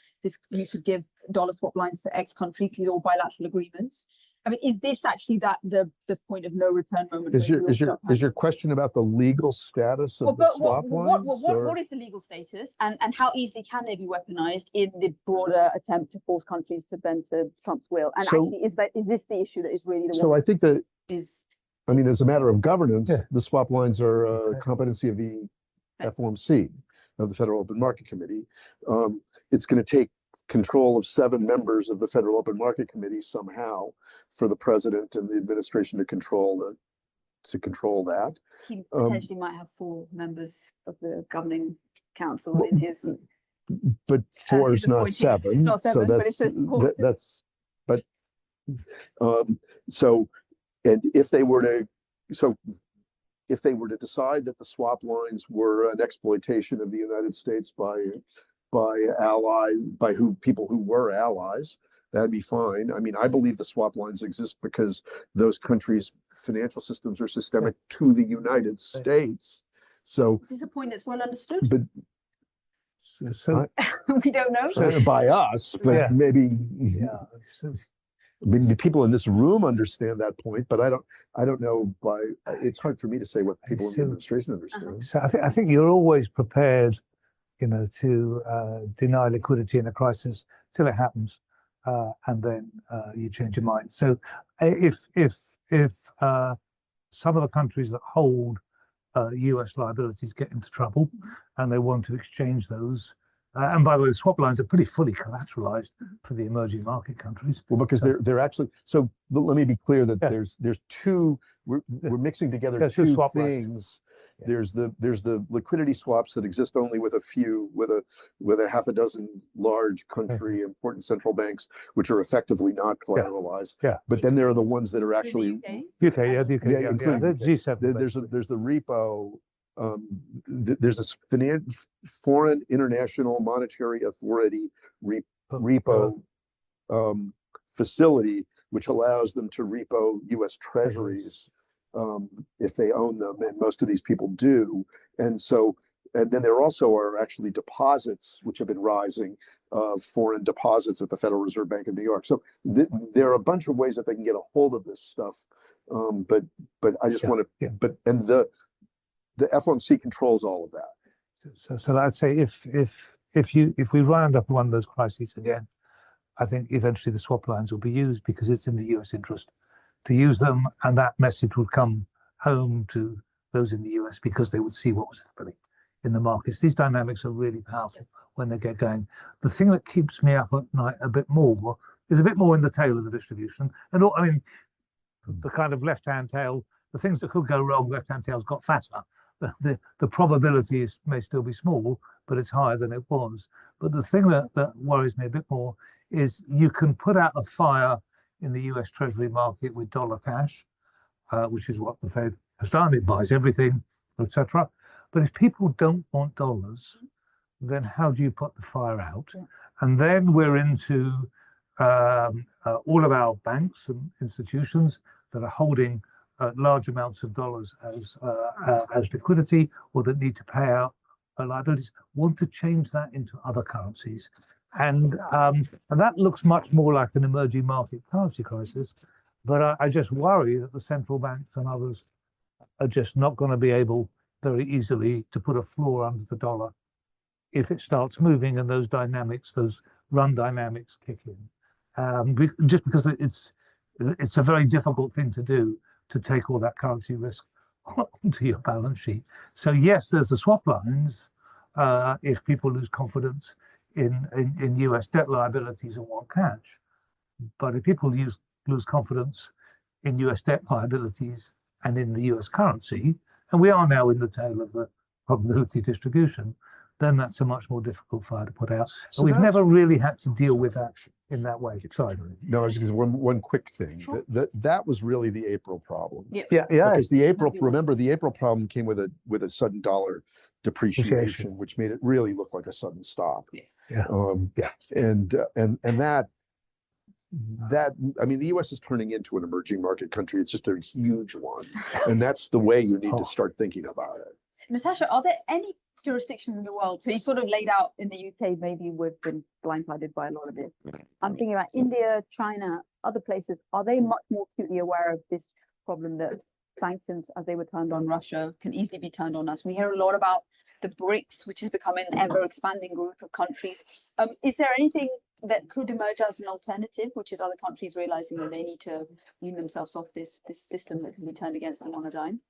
[SPEAKER 2] you should give dollar swap lines to X country, these are all bilateral agreements. I mean, is this actually the point of no return moment?
[SPEAKER 3] Is your question about the legal status of the swap lines?
[SPEAKER 2] What is the legal status, and how easily can they be weaponized in the broader attempt to force countries to bend to Trump's will? And
[SPEAKER 3] So-
[SPEAKER 2] actually, is this the issue that is really the
[SPEAKER 3] So
[SPEAKER 2] one
[SPEAKER 3] I think that,
[SPEAKER 2] is
[SPEAKER 3] I mean, as a matter of governance,
[SPEAKER 5] Yeah.
[SPEAKER 3] the swap lines are a
[SPEAKER 5] Exactly.
[SPEAKER 3] competency of the
[SPEAKER 2] Right.
[SPEAKER 3] FOMC, of the Federal Open Market Committee. It's going to take control of 7 members of the Federal Open Market Committee somehow for the president and the administration to control that.
[SPEAKER 2] he potentially might have 4 members of the governing council in his.
[SPEAKER 3] But 4
[SPEAKER 2] he's
[SPEAKER 3] is not
[SPEAKER 2] appointing, it's
[SPEAKER 3] 7,
[SPEAKER 2] not
[SPEAKER 3] so
[SPEAKER 2] 7, but
[SPEAKER 3] that's
[SPEAKER 2] it's a support.
[SPEAKER 3] that's. But so, and if they were to, decide that the swap lines were an exploitation of the United States by allies, people who were allies, that'd be fine. I mean, I believe the swap lines exist because those countries' financial systems are systemic to the United States. So,
[SPEAKER 2] Is this a point that's well understood?
[SPEAKER 3] but
[SPEAKER 5] So,
[SPEAKER 2] We don't know.
[SPEAKER 3] by us, but
[SPEAKER 5] Yeah.
[SPEAKER 3] maybe
[SPEAKER 5] yeah, so
[SPEAKER 3] I mean, the people in this room understand that point, but I don't know it's hard for me to say what people in the
[SPEAKER 5] So-
[SPEAKER 3] administration understand.
[SPEAKER 5] So I think you're always prepared, to deny liquidity in a crisis till it happens, and then you change your mind. So if some of the countries that hold US liabilities get into trouble and they want to exchange those, and by the way, the swap lines are pretty fully collateralized for the emerging market countries.
[SPEAKER 3] Well, because they're actually, so let me be clear that
[SPEAKER 5] Yeah.
[SPEAKER 3] there's two, we're mixing together
[SPEAKER 5] There's two
[SPEAKER 3] two
[SPEAKER 5] swap lines.
[SPEAKER 3] things.
[SPEAKER 5] Yeah.
[SPEAKER 3] There's the liquidity swaps that exist only with a half a dozen large country important central banks, which are effectively not collateralized.
[SPEAKER 5] Yeah.
[SPEAKER 3] But then there are the ones that are actually,
[SPEAKER 5] UK, yeah, the UK,
[SPEAKER 3] Yeah,
[SPEAKER 5] yeah,
[SPEAKER 3] including
[SPEAKER 5] the
[SPEAKER 3] UK.
[SPEAKER 5] G7.
[SPEAKER 3] there's the repo, there's this foreign international monetary authority repo facility, which allows them to repo US treasuries if they own them, and most of these people do. And then there also are actually deposits which have been rising, foreign deposits at the Federal Reserve Bank of New York. So there are a bunch of ways that they can get a hold of this stuff. But I just want to,
[SPEAKER 5] yeah.
[SPEAKER 3] and the FOMC controls all of that.
[SPEAKER 5] So I'd say if we round up one of those crises again, I think eventually the swap lines will be used because it's in the US interest to use them, and that message would come home to those in the US because they would see what was happening in the markets. These dynamics are really powerful when they get going. The thing that keeps me up at night a bit more is a bit more in the tail of the distribution. And I mean, the kind of left-hand tail, the things that could go wrong, left-hand tail's got fatter. The probability may still be small, but it's higher than it was. But the thing that worries me a bit more is you can put out a fire in the US Treasury market with dollar cash, which is what the Fed has done. It buys everything, etc. But if people don't want dollars, then how do you put the fire out?
[SPEAKER 2] Yeah.
[SPEAKER 5] And then we're into all of our banks and institutions that are holding large amounts of dollars as liquidity, or that need to pay out liabilities, want to change that into other currencies. And that looks much more like an emerging market currency crisis. But I just worry that the central banks and others are just not going to be able very easily to put a floor under the dollar if it starts moving and those dynamics, those run dynamics kick in. Just because it's a very difficult thing to do, to take all that currency risk onto your balance sheet. So yes, there's the swap lines if people lose confidence in US debt liabilities and want cash. But if people lose confidence in US debt liabilities and in the US currency, and we are now in the tail of the probability distribution, then that's a much more difficult fire to put out.
[SPEAKER 3] So
[SPEAKER 5] And we've
[SPEAKER 3] that's-
[SPEAKER 5] never really had to deal with that in that way. Sorry.
[SPEAKER 3] No, it's just one quick thing.
[SPEAKER 2] Sure.
[SPEAKER 3] That was really the April problem.
[SPEAKER 2] Yeah.
[SPEAKER 5] Yeah.
[SPEAKER 3] Because the April,
[SPEAKER 2] That'd be
[SPEAKER 3] remember, the April problem came with a sudden dollar depreciation,
[SPEAKER 5] Depreciation.
[SPEAKER 3] which made it really look like a sudden stop.
[SPEAKER 5] Yeah.
[SPEAKER 3] Yeah. And that, I mean, the US is turning into an emerging market country. It's just a huge one. And that's the way you need
[SPEAKER 5] Oh.
[SPEAKER 3] to start thinking about it.
[SPEAKER 2] Natasha, are there any jurisdictions in the world? So you sort of laid out in the UK, maybe we've been blindsided by a lot of it. I'm thinking about India, China, other places. Are they much more acutely aware of this problem that sanctions, as they were turned on Russia, can easily be turned on us? We hear a lot about the BRICS, which is becoming an ever expanding group of countries. Is there anything that could emerge as an alternative, which is other countries realizing that they need to wean themselves off this system that can be turned against them on a dime?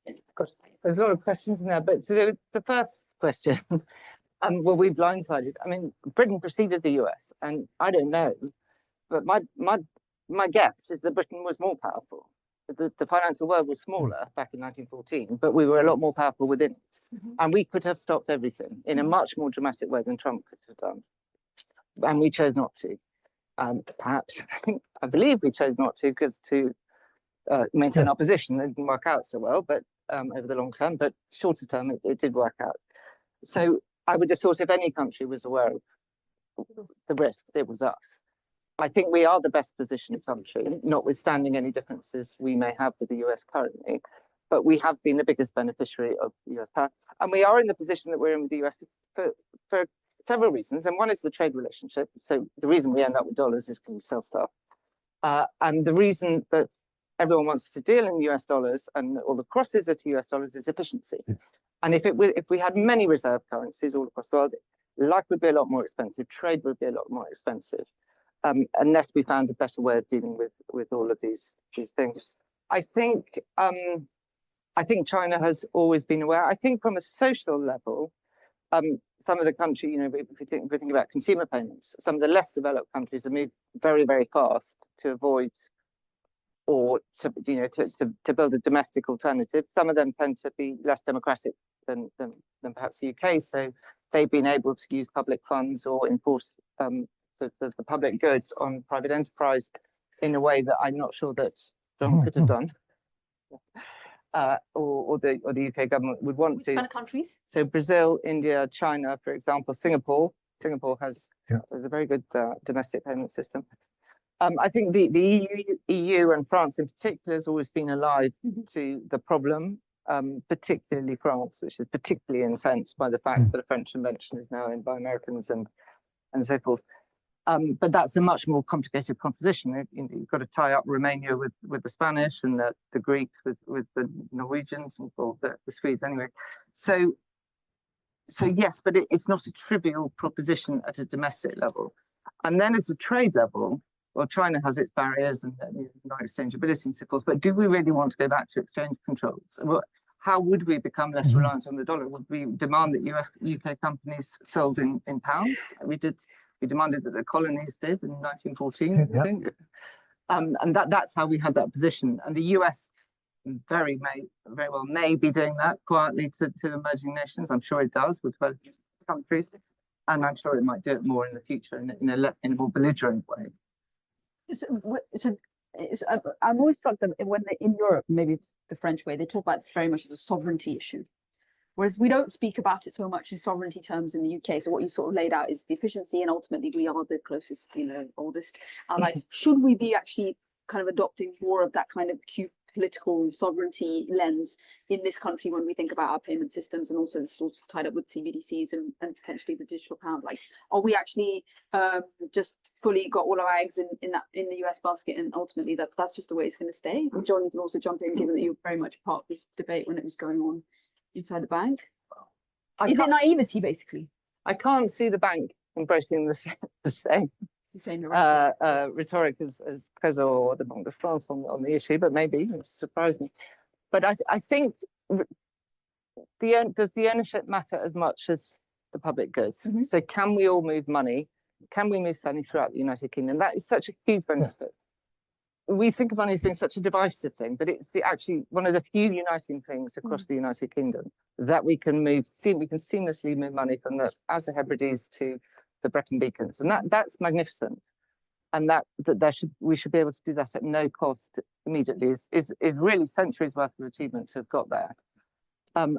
[SPEAKER 4] There's a lot of questions in there, but so the first question, were we blindsided? I mean, Britain preceded the US, and I don't know, but my guess is that Britain was more powerful. The financial world was smaller back in 1914, but we were a lot more powerful within it, and we could have stopped everything in a much more dramatic way than Trump could have done, and we chose not to. Perhaps I believe we chose not to because to maintain our position, it didn't work out so well, but over the long term, but shorter term, it did work out. So I would have thought if any country was aware of the risks, it was us. I think we are the best positioned country, notwithstanding any differences we may have with the US currently, but we have been the biggest beneficiary of US power. And we are in the position that we're in with the US for several reasons. And one is the trade relationship. So the reason we end up with dollars is because we sell stuff. And the reason that everyone wants to deal in US dollars and all the crosses are to US dollars is efficiency. And if we had many reserve currencies all across the world, life would be a lot more expensive, trade would be a lot more expensive, unless we found a better way of dealing with all of these things. I think China has always been aware. I think from a social level, some of the country, if we think about consumer payments, some of the less developed countries have moved very, very fast to avoid or to build a domestic alternative. Some of them tend to be less democratic than perhaps the UK. So they've been able to use public funds or enforce the public goods on private enterprise in a way that I'm not sure that John could have done, or the UK government would want to.
[SPEAKER 2] What kind of countries?
[SPEAKER 4] So Brazil, India, China, for example, Singapore. Singapore has a very good domestic payment system. I think the EU and France in particular has always been alive to the problem, particularly France, which is particularly incensed by the fact that a French invention is now owned by Americans and so forth. But that's a much more complicated proposition. You've got to tie up Romania with the Spanish and the Greeks with the Norwegians or the Swedes anyway. So yes, but it's not a trivial proposition at a domestic level. And then at a trade level, well, China has its barriers and non-exchangeability and so forth, but do we really want to go back to exchange controls? Well, how would we become less reliant on the dollar? Would we demand that UK companies sold in pounds? We demanded that the colonies did in 1914, I think. And that's how we had that position. And the US very well may be doing that quietly to emerging nations. I'm sure it does with developing countries. And I'm sure it might do it more in the future in a more belligerent way.
[SPEAKER 2] So I'm always struck that when in Europe, maybe it's the French way, they talk about this very much as a sovereignty issue. Whereas we don't speak about it so much in sovereignty terms in the UK. So what you sort of laid out is the efficiency, and ultimately we are the closest, oldest. Like, should we be actually kind of adopting more of that kind of political sovereignty lens in this country when we think about our payment systems, and also this is also tied up with CBDCs and potentially the digital pound? Like, are we actually just fully got all our eggs in the US basket, and ultimately that's just the way it's going to stay? And John, you can also jump in, given that you're very much part of this debate when it was going on inside the bank. Is it naivety, basically?
[SPEAKER 4] I can't see the bank embracing the same rhetoric as Trésor or the Banque de France on the issue, but maybe it's surprising. But I think does the ownership matter as much as the public goods? So can we all move money? Can we move money throughout the United Kingdom? That is such a huge benefit. we think of money as being such a divisive thing, but it's actually one of the few uniting things across the United Kingdom that we can seamlessly move money from the Asa Hebrides to the Brecon Beacons, and that's magnificent. And we should be able to do that at no cost immediately is really centuries worth of achievement to have got there. And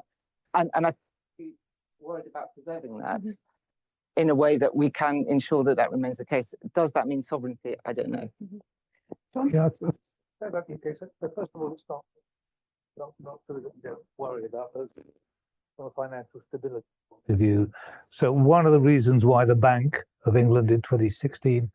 [SPEAKER 4] I be worried about preserving that in a way that we can ensure that remains the case. Does that mean sovereignty? I don't know.
[SPEAKER 5] Yeah, that's the case. But first of all, it's not so that we don't worry about those from a financial stability point of view. So one of the reasons why the Bank of England in 2016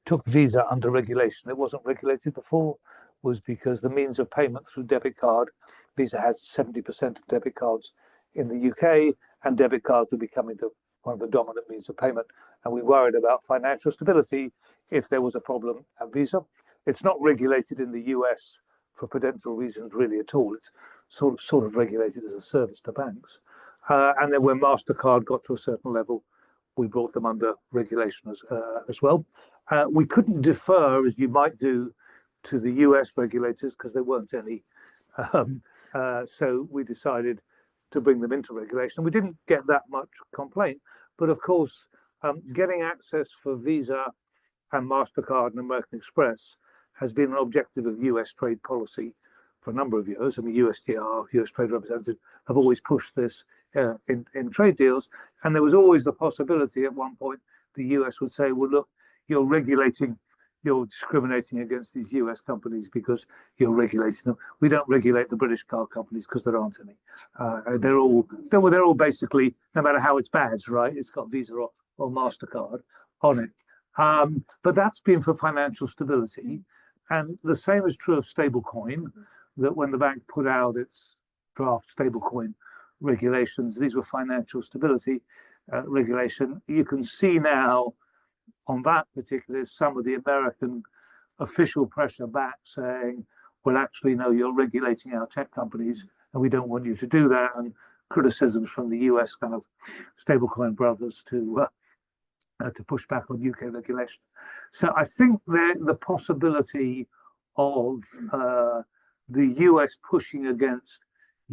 [SPEAKER 5] took Visa under regulation, it wasn't regulated before, was because the means of payment through debit card, Visa had 70% of debit cards in the UK, and debit cards were becoming one of the dominant means of payment. And we worried about financial stability if there was a problem at Visa. It's not regulated in the US for prudential reasons really at all. It's sort of regulated as a service to banks. And then when MasterCard got to a certain level, we brought them under regulation as well. We couldn't defer, as you might do, to the US regulators because there weren't any. So we decided to bring them into regulation. We didn't get that much complaint, but of course, getting access for Visa and MasterCard and American Express has been an objective of US trade policy for a number of years. I mean, USTR, US Trade Representative, have always pushed this in trade deals. And there was always the possibility at one point the US would say, well, look, you're discriminating against these US companies because you're regulating them. We don't regulate the British car companies because there aren't any. They're all basically, no matter how it's badged, right? It's got Visa or MasterCard on it. But that's been for financial stability. And the same is true of stablecoin, that when the bank put out its draft stablecoin regulations, these were financial stability regulation. You can see now on that particular, some of the American official pressure back saying, well, actually, no, you're regulating our tech companies and we don't want you to do that. And criticisms from the US kind of stablecoin brothers to push back on UK regulation. So I think the possibility of the US pushing against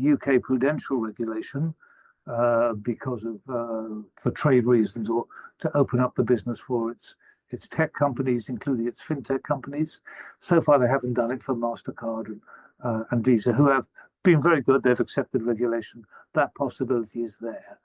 [SPEAKER 5] UK prudential regulation because of for trade reasons or to open up the business for its tech companies, including its fintech companies. So far, they haven't done it for MasterCard and Visa, who have been very good. They've accepted regulation. That possibility is there.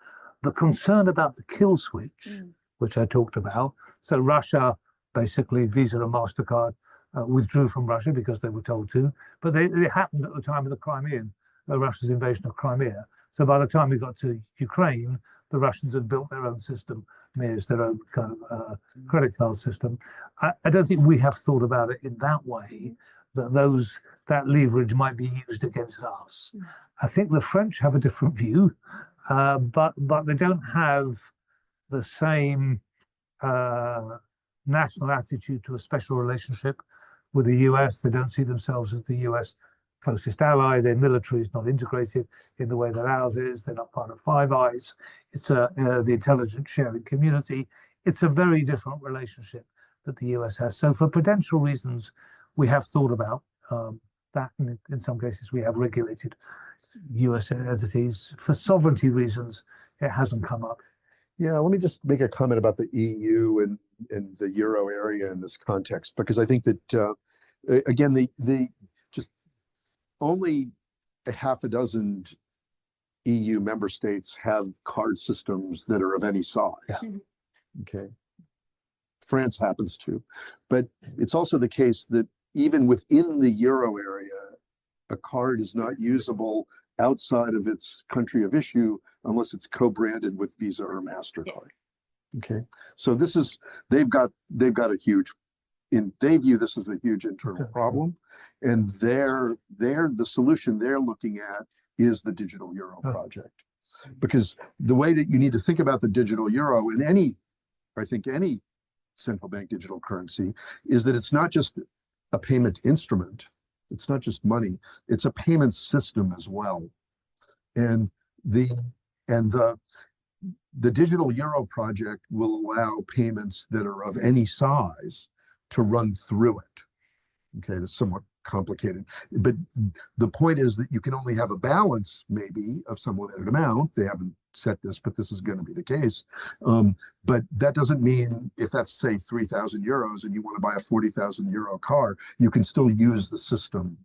[SPEAKER 5] The concern about the kill switch, which I talked about. So Russia, basically Visa and MasterCard withdrew from Russia because they were told to, but they happened at the time of the Crimean, Russia's invasion of Crimea. So by the time we got to Ukraine, the Russians had built their own system, MERS, their own kind of credit card system. I don't think we have thought about it in that way, that leverage might be used against us. I think the French have a different view, but they don't have the same national attitude to a special relationship with the US. They don't see themselves as the US closest ally. Their military is not integrated in the way that ours is. They're not part of Five Eyes. It's the intelligence sharing community. It's a very different relationship that the US has. So for prudential reasons, we have thought about that. And in some cases, we have regulated US entities. For sovereignty reasons, it hasn't come up.
[SPEAKER 3] Yeah, let me just make a comment about the EU and the Euro area in this context, because I think that, again, the just only a half a dozen EU member states have card systems that are of any size. Yeah. Okay. France happens to, but it's also the case that even within the Euro area, a card is not usable outside of its country of issue unless it's co-branded with Visa or MasterCard. Okay, so this is they've got a huge, they view this as a huge internal problem, and the solution they're looking at is the digital euro project, because the way that you need to think about the digital euro in any central bank digital currency is that it's not just a payment instrument. It's not just money, it's a payment system as well. And the digital euro project will allow payments that are of any size to run through it. Okay, that's somewhat complicated. But the point is that you can only have a balance, maybe, of some limited amount. They haven't set this, but this is going to be the case. But that doesn't mean if that's, say, 3,000 euros and you want to buy a 40,000 euro car, you can still use the system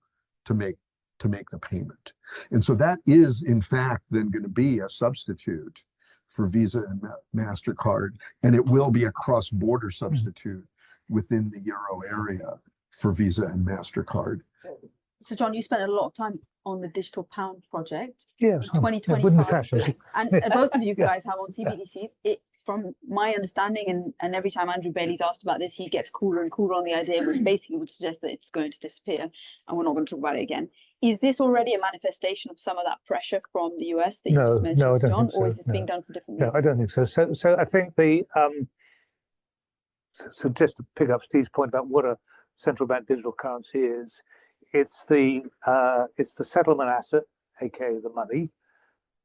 [SPEAKER 3] to make the payment. And so that is, in fact, then going to be a substitute for Visa and MasterCard, and it will be a cross-border substitute within the euro area for Visa and MasterCard.
[SPEAKER 2] So John, you spent a lot of time on the digital pound project
[SPEAKER 5] Yeah,
[SPEAKER 2] in
[SPEAKER 5] so, wouldn't
[SPEAKER 2] 2025,
[SPEAKER 5] actually.
[SPEAKER 2] and both of you guys have on CBDCs. It, from my understanding, and every time Andrew Bailey's asked about this, he gets cooler and cooler on the idea, which basically would suggest that it's going to disappear and we're not going to talk about it again. Is this already a manifestation of some of that pressure from the US that you just mentioned,
[SPEAKER 5] No, I don't
[SPEAKER 2] John,
[SPEAKER 5] think so,
[SPEAKER 2] or is this being
[SPEAKER 5] no.
[SPEAKER 2] done for different
[SPEAKER 5] No,
[SPEAKER 2] reasons?
[SPEAKER 5] I don't think so. So I think the so just to pick up Steve's point about what a central bank digital currency is, it's the settlement asset, aka the money,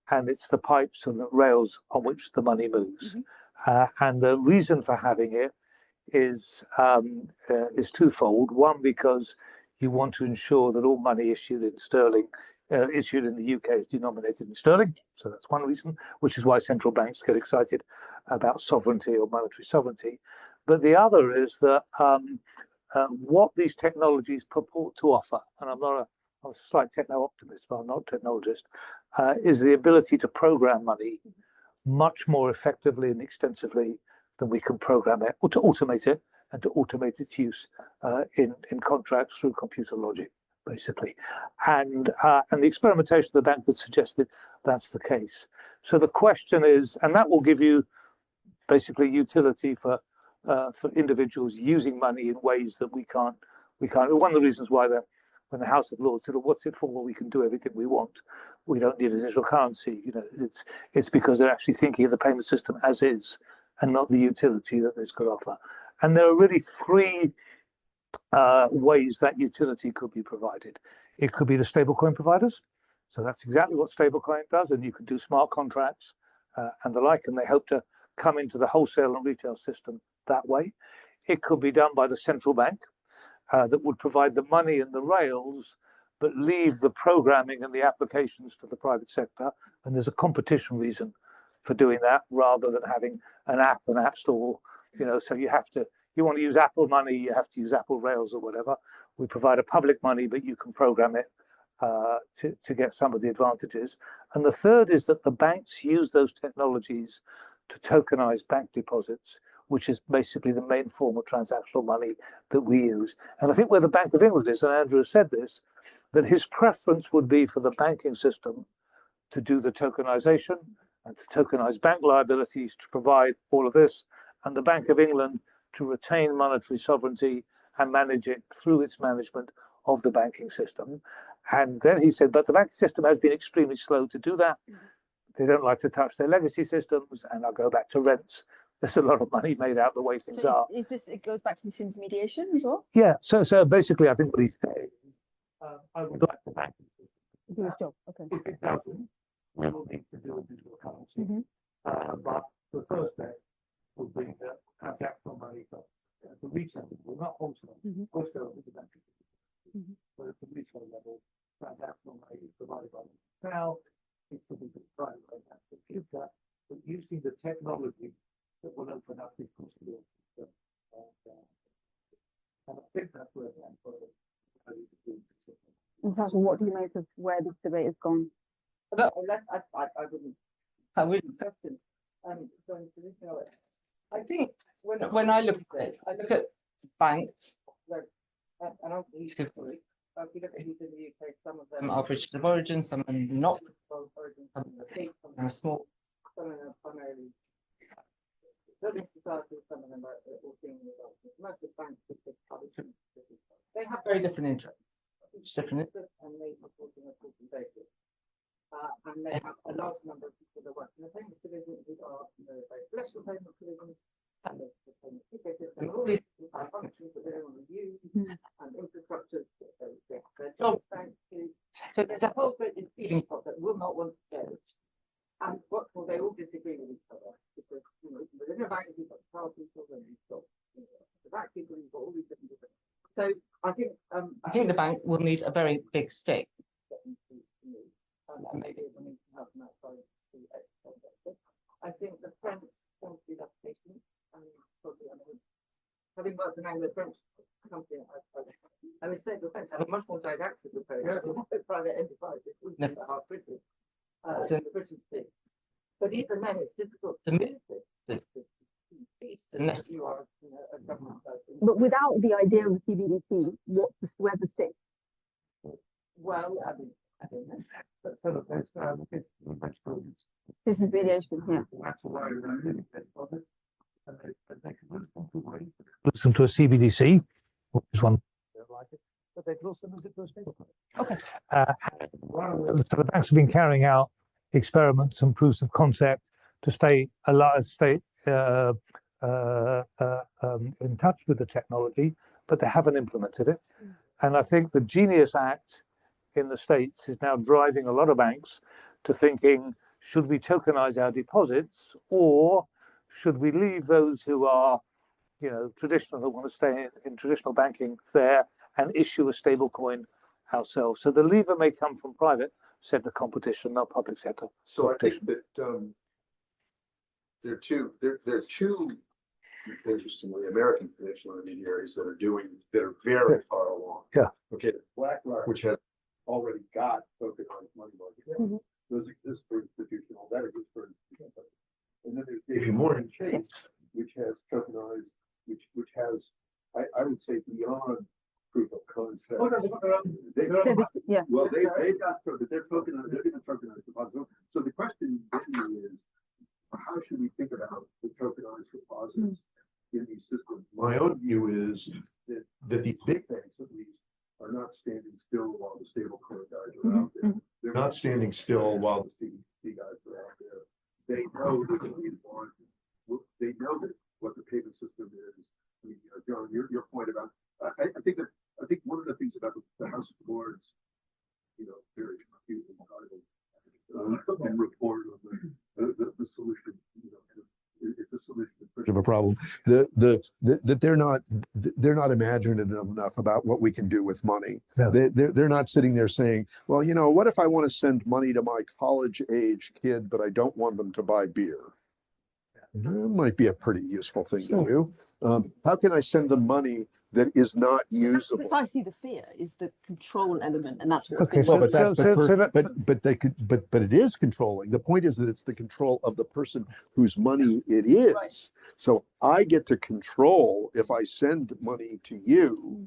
[SPEAKER 5] and it's the pipes and the rails on which the money moves. And the reason for having it is twofold. One, because you want to ensure that all money issued in sterling, issued in the UK, is denominated in sterling. So that's one reason, which is why central banks get excited about sovereignty or monetary sovereignty. But the other is that what these technologies purport to offer, and I'm a slight techno-optimist, but I'm not a technologist, is the ability to program money much more effectively and extensively than we can program it, or to automate it, and to automate its use in contracts through computer logic, basically. And the experimentation of the bank that suggested that's the case. So the question is, and that will give you basically utility for individuals using money in ways that we can't. One of the reasons why when the House of Lords said, well, what's it for? Well, we can do everything we want. We don't need a digital currency. You know, it's because they're actually thinking of the payment system as is, and not the utility that this could offer. And there are really three ways that utility could be provided. It could be the stablecoin providers. So that's exactly what stablecoin does, and you could do smart contracts and the like, and they hope to come into the wholesale and retail system that way. It could be done by the central bank that would provide the money and the rails, but leave the programming and the applications to the private sector. And there's a competition reason for doing that, rather than having an app store. You know, so you want to use Apple money, you have to use Apple rails or whatever. We provide a public money, but you can program it to get some of the advantages. And the third is that the banks use those technologies to tokenize bank deposits, which is basically the main form of transactional money that we use. And I think where the Bank of England is, and Andrew has said this, that his preference would be for the banking system to do the tokenization and to tokenize bank liabilities, to provide all of this, and the Bank of England to retain monetary sovereignty and manage it through its management of the banking system. And then he said, but the banking system has been extremely slow to do that. They don't like to touch their legacy systems, and I'll go back to rents. There's a lot of money made out the way things are.
[SPEAKER 2] Is this, it goes back to this intermediation as well?
[SPEAKER 5] Yeah, so basically, I think what he's saying, I would like the banking system.
[SPEAKER 2] Do its job, okay.
[SPEAKER 5] If it doesn't, we will need to do a digital currency. But the first step would be the transactional money for the retail, well, not wholesale. Wholesale is the banking system. But at the retail level, transactional money is provided by the now. It's the private bank in the future, but using the technology that will open up this possibility. And I think that's where the bank
[SPEAKER 2] What do you make of where this debate has gone?
[SPEAKER 4] I wouldn't question. I think when I look at it, I look at banks, and I'm used to it. If you look at who's in the UK, some of them are British of origin, some of them not British of origin, some of them are big, some of them are small, some of them are primarily building society, some of them are all being results. Most of the banks they have very different interests, different interests, and they report on a quarterly basis. And they have a large number of people that work in the payment division who are very special payment divisions. And the payment ecosystem, all these functions that they don't want to use, and infrastructures that they have their jobs thanks to. So there's a whole great feeding pot that will not want to change. And what will they all disagree with each other? Because within a bank you've got the power people and you've got the back people, you've got all these different. So I think the bank will need a very big stick. I think the French want to be that patient and probably, having worked in Anglo French company, I would say the French have a much more didactic approach to private enterprise. Than the British do. But even then, it's difficult to move this piece unless you are a government person.
[SPEAKER 2] But without the idea of CBDC, where's the stick?
[SPEAKER 4] Well, I think that's
[SPEAKER 2] Disintermediation, yeah.
[SPEAKER 5] Listen to a CBDC, which is one. But they can also use it for a stablecoin.
[SPEAKER 4] Okay.
[SPEAKER 5] So the banks have been carrying out experiments and proofs of concept to stay alive, in touch with the technology, but they haven't implemented it. And I think the Genius Act in the States is now driving a lot of banks to thinking, should we tokenize our deposits, or should we leave those who are, traditional, who want to stay in traditional banking there and issue a stable coin ourselves? So the lever may come from private sector competition, not public sector.
[SPEAKER 3] So I think that there are two interestingly American financial intermediaries that are very far along.
[SPEAKER 5] Yeah.
[SPEAKER 3] Okay. BlackRock, which has already got tokenized money market, those exist for institutional, that exists for institutional. And then there's JP Morgan Chase, which has tokenized, which has, I would say, beyond proof of concept. Well, they've got, but they're tokenized, they're going to tokenize deposits. So the question then is, how should we think about the tokenized deposits in these systems? My own view is that these big banks, at least, are not standing still while the stablecoin guys are out there. They're not standing still while the CBDC guys are out there. They know that they know that what the payment system is. I mean, John, your point about I think one of the things about the House of Lords, very confusing title and report of the solution. It's a solution of a problem. That they're not imaginative enough about what we can do with money.
[SPEAKER 5] No.
[SPEAKER 3] They're not sitting there saying, well, what if I want to send money to my college age kid, but I don't want them to buy beer? That might be a pretty useful thing to do. How can I send them money that is not usable?
[SPEAKER 6] That's precisely the fear, is the control element, and that's what.
[SPEAKER 5] Okay,
[SPEAKER 3] but it is controlling. The point is that it's the control of the person whose money it is.
[SPEAKER 6] Right.
[SPEAKER 3] So I get to control, if I send money to you,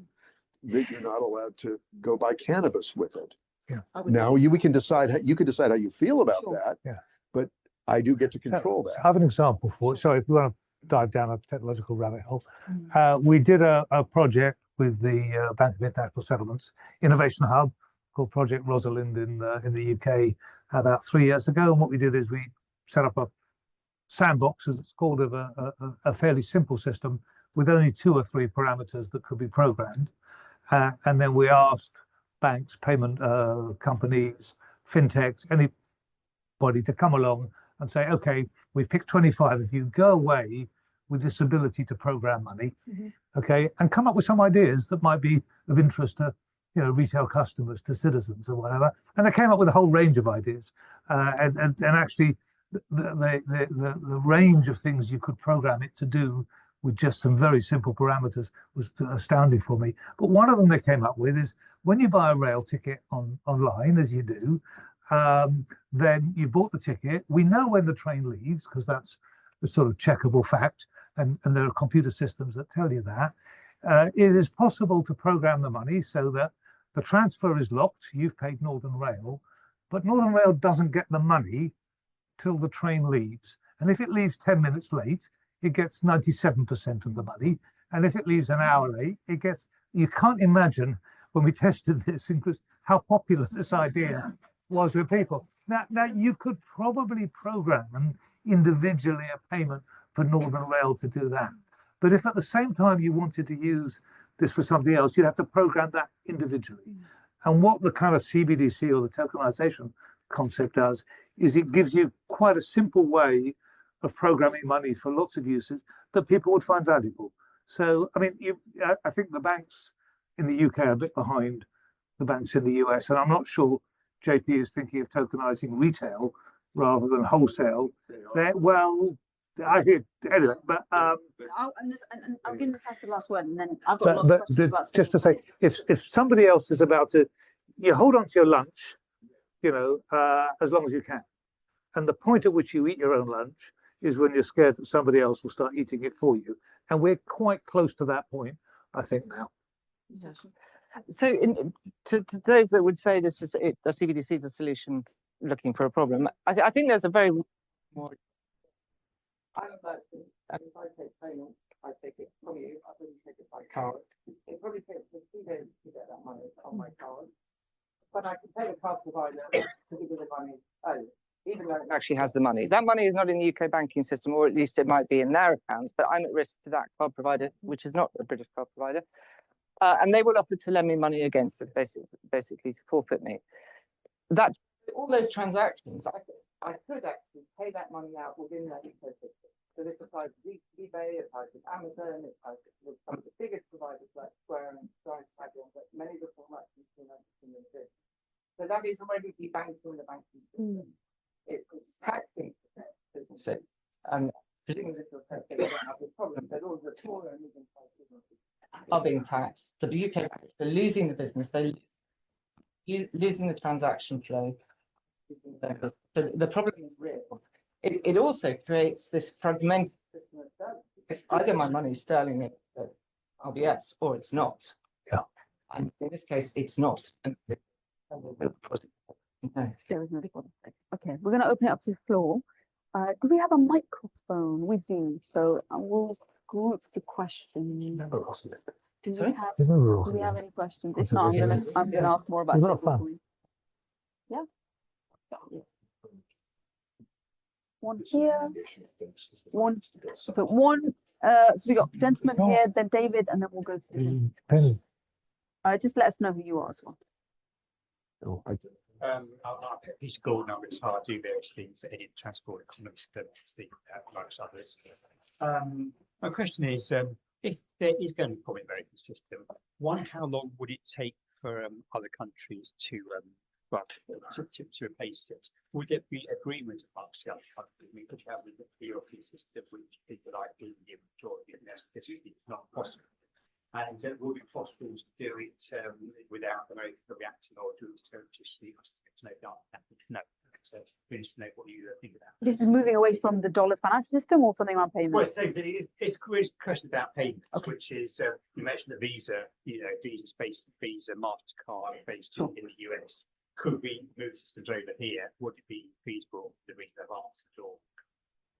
[SPEAKER 3] that you're not allowed to go buy cannabis with it.
[SPEAKER 5] Yeah.
[SPEAKER 3] Now we can decide. You can decide how you feel about
[SPEAKER 6] Sure.
[SPEAKER 3] that.
[SPEAKER 5] Yeah.
[SPEAKER 3] But I do get to control
[SPEAKER 5] So
[SPEAKER 3] that.
[SPEAKER 5] I have an example for it. Sorry, if you want to dive down a technological rabbit hole. We did a project with the Bank of International Settlements Innovation Hub called Project Rosalind in the UK about 3 years ago. And what we did is we set up a sandbox, as it's called, of a fairly simple system with only 2 or 3 parameters that could be programmed. And then we asked banks, payment companies, fintechs, anybody to come along and say, okay, we've picked 25 of you, go away with this ability to program money, okay, and come up with some ideas that might be of interest to, retail customers, to citizens or whatever. And they came up with a whole range of ideas. And actually the range of things you could program it to do with just some very simple parameters was astounding for me. But one of them they came up with is, when you buy a rail ticket online, as you do, then you bought the ticket. We know when the train leaves, because that's a sort of checkable fact, and there are computer systems that tell you that. It is possible to program the money so that the transfer is locked. You've paid Northern Rail, but Northern Rail doesn't get the money till the train leaves. And if it leaves 10 minutes late, it gets 97% of the money. And if it leaves an hour late, it gets, you can't imagine when we tested this, how popular this idea was with people. Now you could probably program individually a payment for Northern Rail to do that. But if at the same time you wanted to use this for something else, you'd have to program that individually. And what the kind of CBDC or the tokenization concept does is it gives you quite a simple way of programming money for lots of uses that people would find valuable. So, I mean, I think the banks in the UK are a bit behind the banks in the US, and I'm not sure JP is thinking of tokenizing retail rather than wholesale. Well, I did anyway, but
[SPEAKER 2] I'll give Natasha the last word, and then I've got lots of
[SPEAKER 5] but
[SPEAKER 2] questions about
[SPEAKER 5] just to say, if somebody else is about to, you hold on to your lunch, as long as you can. And the point at which you eat your own lunch is when you're scared that somebody else will start eating it for you. And we're quite close to that point, I think, now.
[SPEAKER 4] So to those that would say this is the CBDC is a solution looking for a problem, I think there's a very more. I would like to, and if I take payment, I take it from you, I wouldn't take it by card. It probably takes me 2 days to get that money on my card. But I can pay the card provider to give me the money, even though it actually has the money. That money is not in the UK banking system, or at least it might be in their accounts, but I'm at risk to that card provider, which is not a British card provider. And they will offer to lend me money against it, basically to forfeit me. That all those transactions, I could actually pay that money out within that ecosystem. So this applies to eBay, it applies to Amazon, it applies to some of the biggest providers like Square and Stripe, but many of the formats in the so that is already debanking the banking system. It's taxing businesses, and presumably this will take they don't have this problem, but all the smaller and medium-sized businesses are being taxed. But the UK banks, they're losing the business, they're losing the transaction flow. So the problem is real. It also creates this fragmented system of sterling. It's either my money is sterling at RBS or it's not.
[SPEAKER 5] Yeah.
[SPEAKER 4] And in this case, it's not. Okay.
[SPEAKER 2] There is no recording. Okay, we're going to open it up to the floor. Do we have a microphone? We do. So I will group the questions. Do we have any questions? If not, I'm gonna ask more about stablecoin. Yeah. One here. One. So we got gentleman here, then David, and then we'll go to the just let us know who you are as well.
[SPEAKER 7] I'm Peter Gordon, I'm retired, do various things in transport economics, amongst others. My question is, if there is going to be a problem very consistent, one, how long would it take for other countries to replace it? Would there be agreement amongst the other countries? We could have the European system, which people like the majority of this is not possible. And will it be possible to do it without America reacting, or do it surreptitiously? No. So we need to know what you think about.
[SPEAKER 2] This is moving away from the dollar financial system or something around payments?
[SPEAKER 7] Well, so it's a question about payments, which is you mentioned the Visa, Visa's based Visa, MasterCard based in the US. Could we move systems over here? Would it be feasible? The reason I've answered, or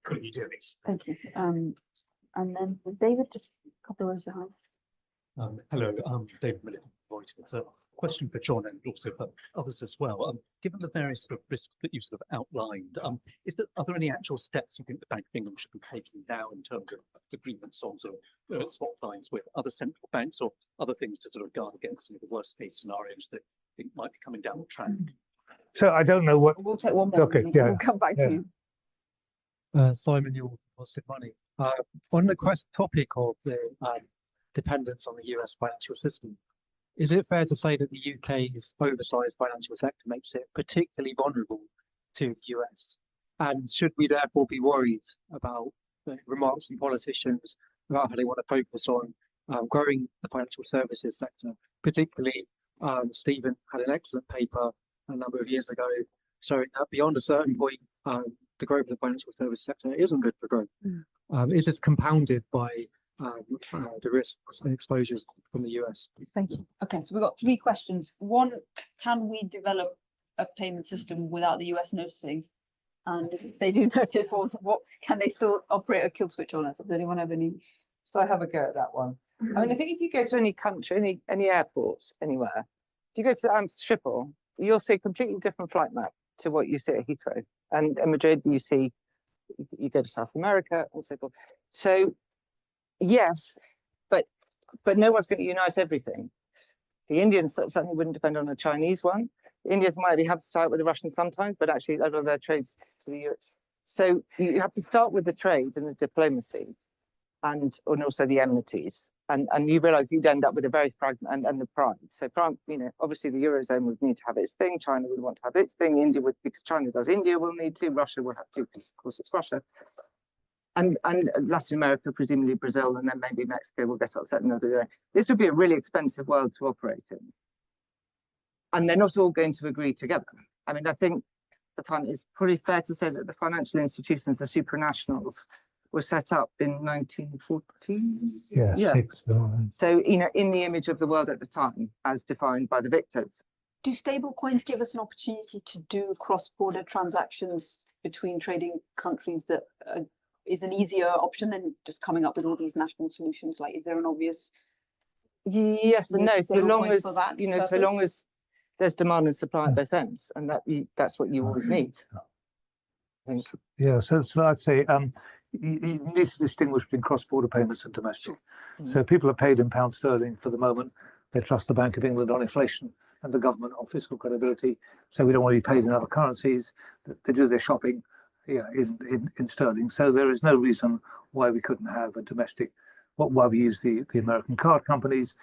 [SPEAKER 7] could you do it?
[SPEAKER 2] Thank you. And then David, just a couple of words behind.
[SPEAKER 8] Hello, I'm David Millett from Reuters. A question for John and also for others as well. Given the various sort of risks that you sort of outlined, are there any actual steps you think the Bank of England should be taking now in terms of agreements on sort of swap lines with other central banks, or other things to sort of guard against some of the worst case scenarios that you think might be coming down the track?
[SPEAKER 5] So I don't know what.
[SPEAKER 2] We'll take one more.
[SPEAKER 5] Okay,
[SPEAKER 2] and
[SPEAKER 5] yeah,
[SPEAKER 2] we'll come back to you.
[SPEAKER 9] Simon, your positive money. On the topic of the dependence on the US financial system, is it fair to say that the UK's oversized financial sector makes it particularly vulnerable to the US? And should we therefore be worried about the remarks from politicians about how they want to focus on growing the financial services sector? Particularly, Stephen had an excellent paper a number of years ago showing that beyond a certain point, the growth of the financial service sector isn't good for growth. Is this compounded by the risks and exposures from the US?
[SPEAKER 2] Thank you. Okay, so we've got 3 questions. One, can we develop a payment system without the US noticing? And if they do notice, what can they still operate a kill switch on us? Does anyone have any?
[SPEAKER 4] So I have a go at that one. I mean, I think if you go to any country, any airports, anywhere, if you go to Schiphol, you'll see a completely different flight map to what you see at Heathrow. And in Madrid, you go to South America and so forth. So yes, but no one's going to unite everything. The Indians certainly wouldn't depend on a Chinese one. The Indians might have to start with the Russians sometimes, but actually a lot of their trades to the US. So you have to start with the trade and the diplomacy, and also the enmities. And you realise you'd end up with a very fragment and the pride. So, obviously the Eurozone would need to have its thing. China would want to have its thing. India would, because China does. India will need to. Russia will have to, because of course it's Russia. And Latin America, presumably Brazil, and then maybe Mexico will get upset and they'll do their own. This would be a really expensive world to operate in. And they're not all going to agree together. I mean, I think it's pretty fair to say that the financial institutions, the supranationals, were set up in 1914.
[SPEAKER 5] Yeah.
[SPEAKER 4] So, in the image of the world at the time, as defined by the victors.
[SPEAKER 6] Do stable coins give us an opportunity to do cross-border transactions between trading countries that is an easier option than just coming up with all these national solutions? Like, is there an obvious?
[SPEAKER 4] Yes and no. So long as so long
[SPEAKER 6] purpose?
[SPEAKER 4] as there's demand and supply at both ends, and that's what you always need. I think.
[SPEAKER 5] Yeah, so I'd say you need to distinguish between cross-border payments and domestic. So people are paid in pound sterling for the moment. They trust the Bank of England on inflation and the government on fiscal credibility. So we don't want to be paid in other currencies. They do their shopping, in sterling. So there is no reason why we couldn't have a domestic. Why we use the American card companies.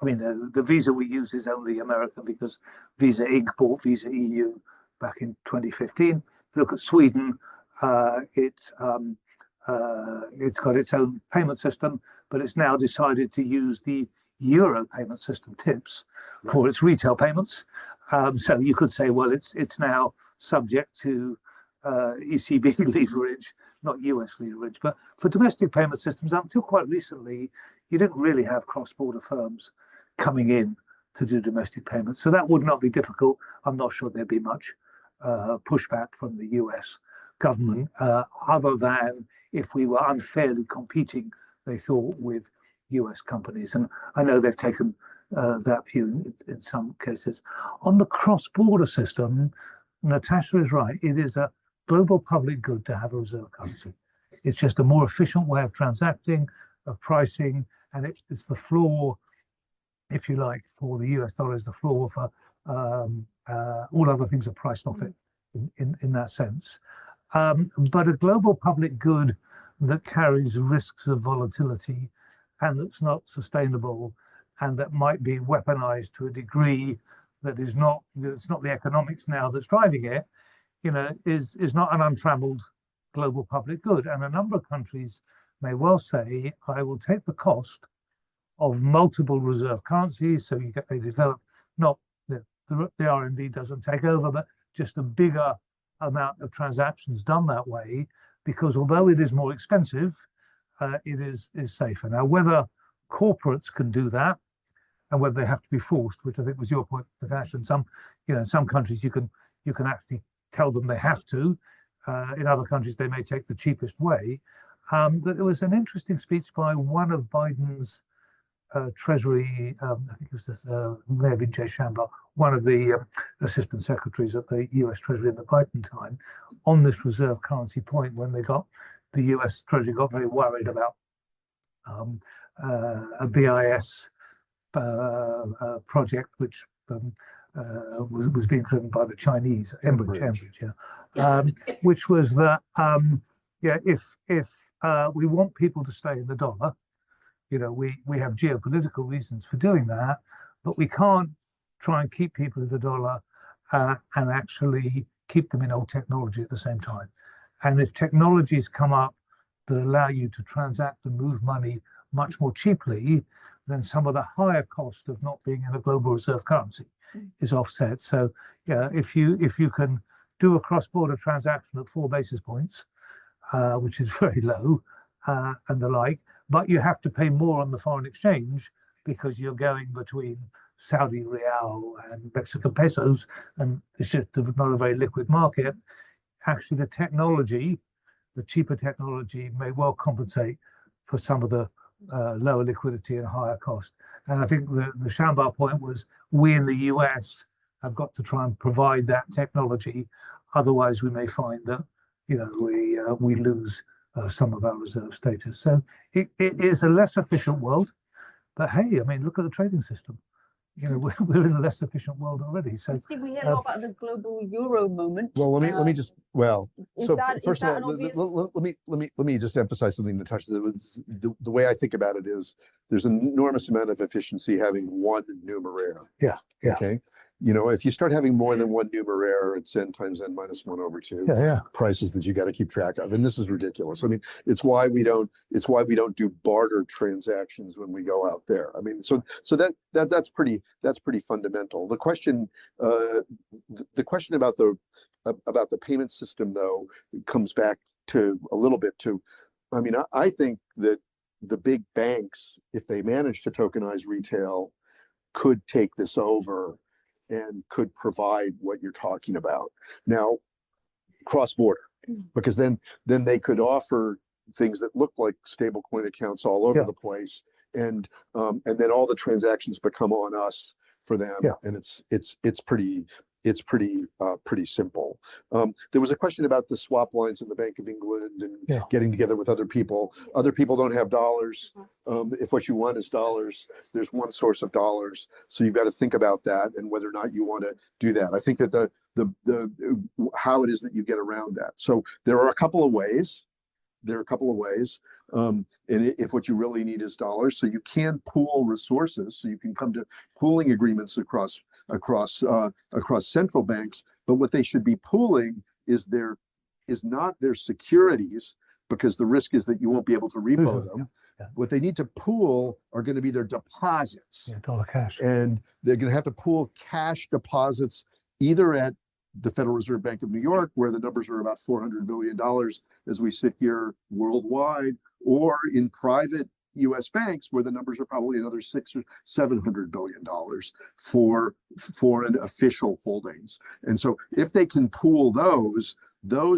[SPEAKER 5] I mean, the Visa we use is only American because Visa Inc. bought Visa EU back in 2015. If you look at Sweden, it's got its own payment system, but it's now decided to use the Euro payment system, TIPS, for its retail payments. So you could say, well, it's now subject to ECB leverage, not US leverage. But for domestic payment systems, until quite recently, you didn't really have cross-border firms coming in to do domestic payments. So that would not be difficult. I'm not sure there'd be much pushback from the US government, other than if we were unfairly competing, they thought, with US companies. And I know they've taken that view in some cases. On the cross-border system, Natasha is right. It is a global public good to have a reserve currency. It's just a more efficient way of transacting, of pricing, and it's the floor, if you like, for the US dollar is the floor for all other things are priced off it in that sense. But a global public good that carries risks of volatility and that's not sustainable and that might be weaponized to a degree that it's not the economics now that's driving it, is not an untrammeled global public good. And a number of countries may well say, I will take the cost of multiple reserve currencies, so they develop, not the RMB doesn't take over, but just a bigger amount of transactions done that way, because although it is more expensive, it is safer. Now, whether corporates can do that and whether they have to be forced, which I think was your point, Natasha, in some countries you can actually tell them they have to. In other countries, they may take the cheapest way. But there was an interesting speech by one of Biden's Treasury, I think it was may have been Jay Shambach, one of the assistant secretaries at the US Treasury in the Biden time, on this reserve currency point, when the US Treasury got very worried about a BIS project, which was being driven by the Chinese, Enbridge, which was that if we want people to stay in the dollar, we have geopolitical reasons for doing that, but we can't try and keep people in the dollar and actually keep them in old technology at the same time. And if technologies come up that allow you to transact and move money much more cheaply, then some of the higher cost of not being in a global reserve currency is offset. So if you can do a cross-border transaction at 4 basis points, which is very low, and the like, but you have to pay more on the foreign exchange because you're going between Saudi Real and Mexican pesos, and it's just not a very liquid market. Actually, the technology, the cheaper technology, may well compensate for some of the lower liquidity and higher cost. And I think the Shambach point was, we in the US have got to try and provide that technology. Otherwise, we may find that we lose some of our reserve status. So it is a less efficient world. But hey, I mean, look at the trading system. you know, we're in a less efficient world already. So
[SPEAKER 6] Steve, we hear a lot about the global euro moment.
[SPEAKER 3] Well, let me just, well,
[SPEAKER 6] Is
[SPEAKER 3] so
[SPEAKER 6] that- is
[SPEAKER 3] first
[SPEAKER 6] that
[SPEAKER 3] of all,
[SPEAKER 6] an
[SPEAKER 3] let me just emphasize something, Natasha. The way I think about it is there's an enormous amount of efficiency having one numeraire.
[SPEAKER 5] Yeah, yeah.
[SPEAKER 3] Okay. You know, if you start having more than one numeraire, it's n times n minus 1 over 2
[SPEAKER 5] yeah.
[SPEAKER 3] prices that you got to keep track of. And this is ridiculous. I mean, it's why we don't do barter transactions when we go out there. I mean, so that's pretty fundamental. The question about the payment system, though, comes back to a little bit to, I mean, I think that the big banks, if they manage to tokenize retail, could take this over and could provide what you're talking about. Now, cross-border, because then they could offer things that look like stablecoin accounts all over the place, and then all the transactions become on us for them, and it's pretty simple. There was a question about the swap lines in the Bank of England and getting together with other people. Other people don't have dollars. If what you want is dollars, there's one source of dollars. So you've got to think about that and whether or not you want to do that. I think that the how it is that you get around that. So there are a couple of ways. And if what you really need is dollars, so you can pool resources, so you can come to pooling agreements across central banks. But what they should be pooling is not their securities, because the risk is that you won't be able to repo them. What they need to pool are going to be their deposits.
[SPEAKER 5] Dollar cash.
[SPEAKER 3] And they're going to have to pool cash deposits either at the Federal Reserve Bank of New York, where the numbers are about $400 billion as we sit here worldwide, or in private U.S. banks, where the numbers are probably another $600 or $700 billion for an official holdings. And so if they can pool those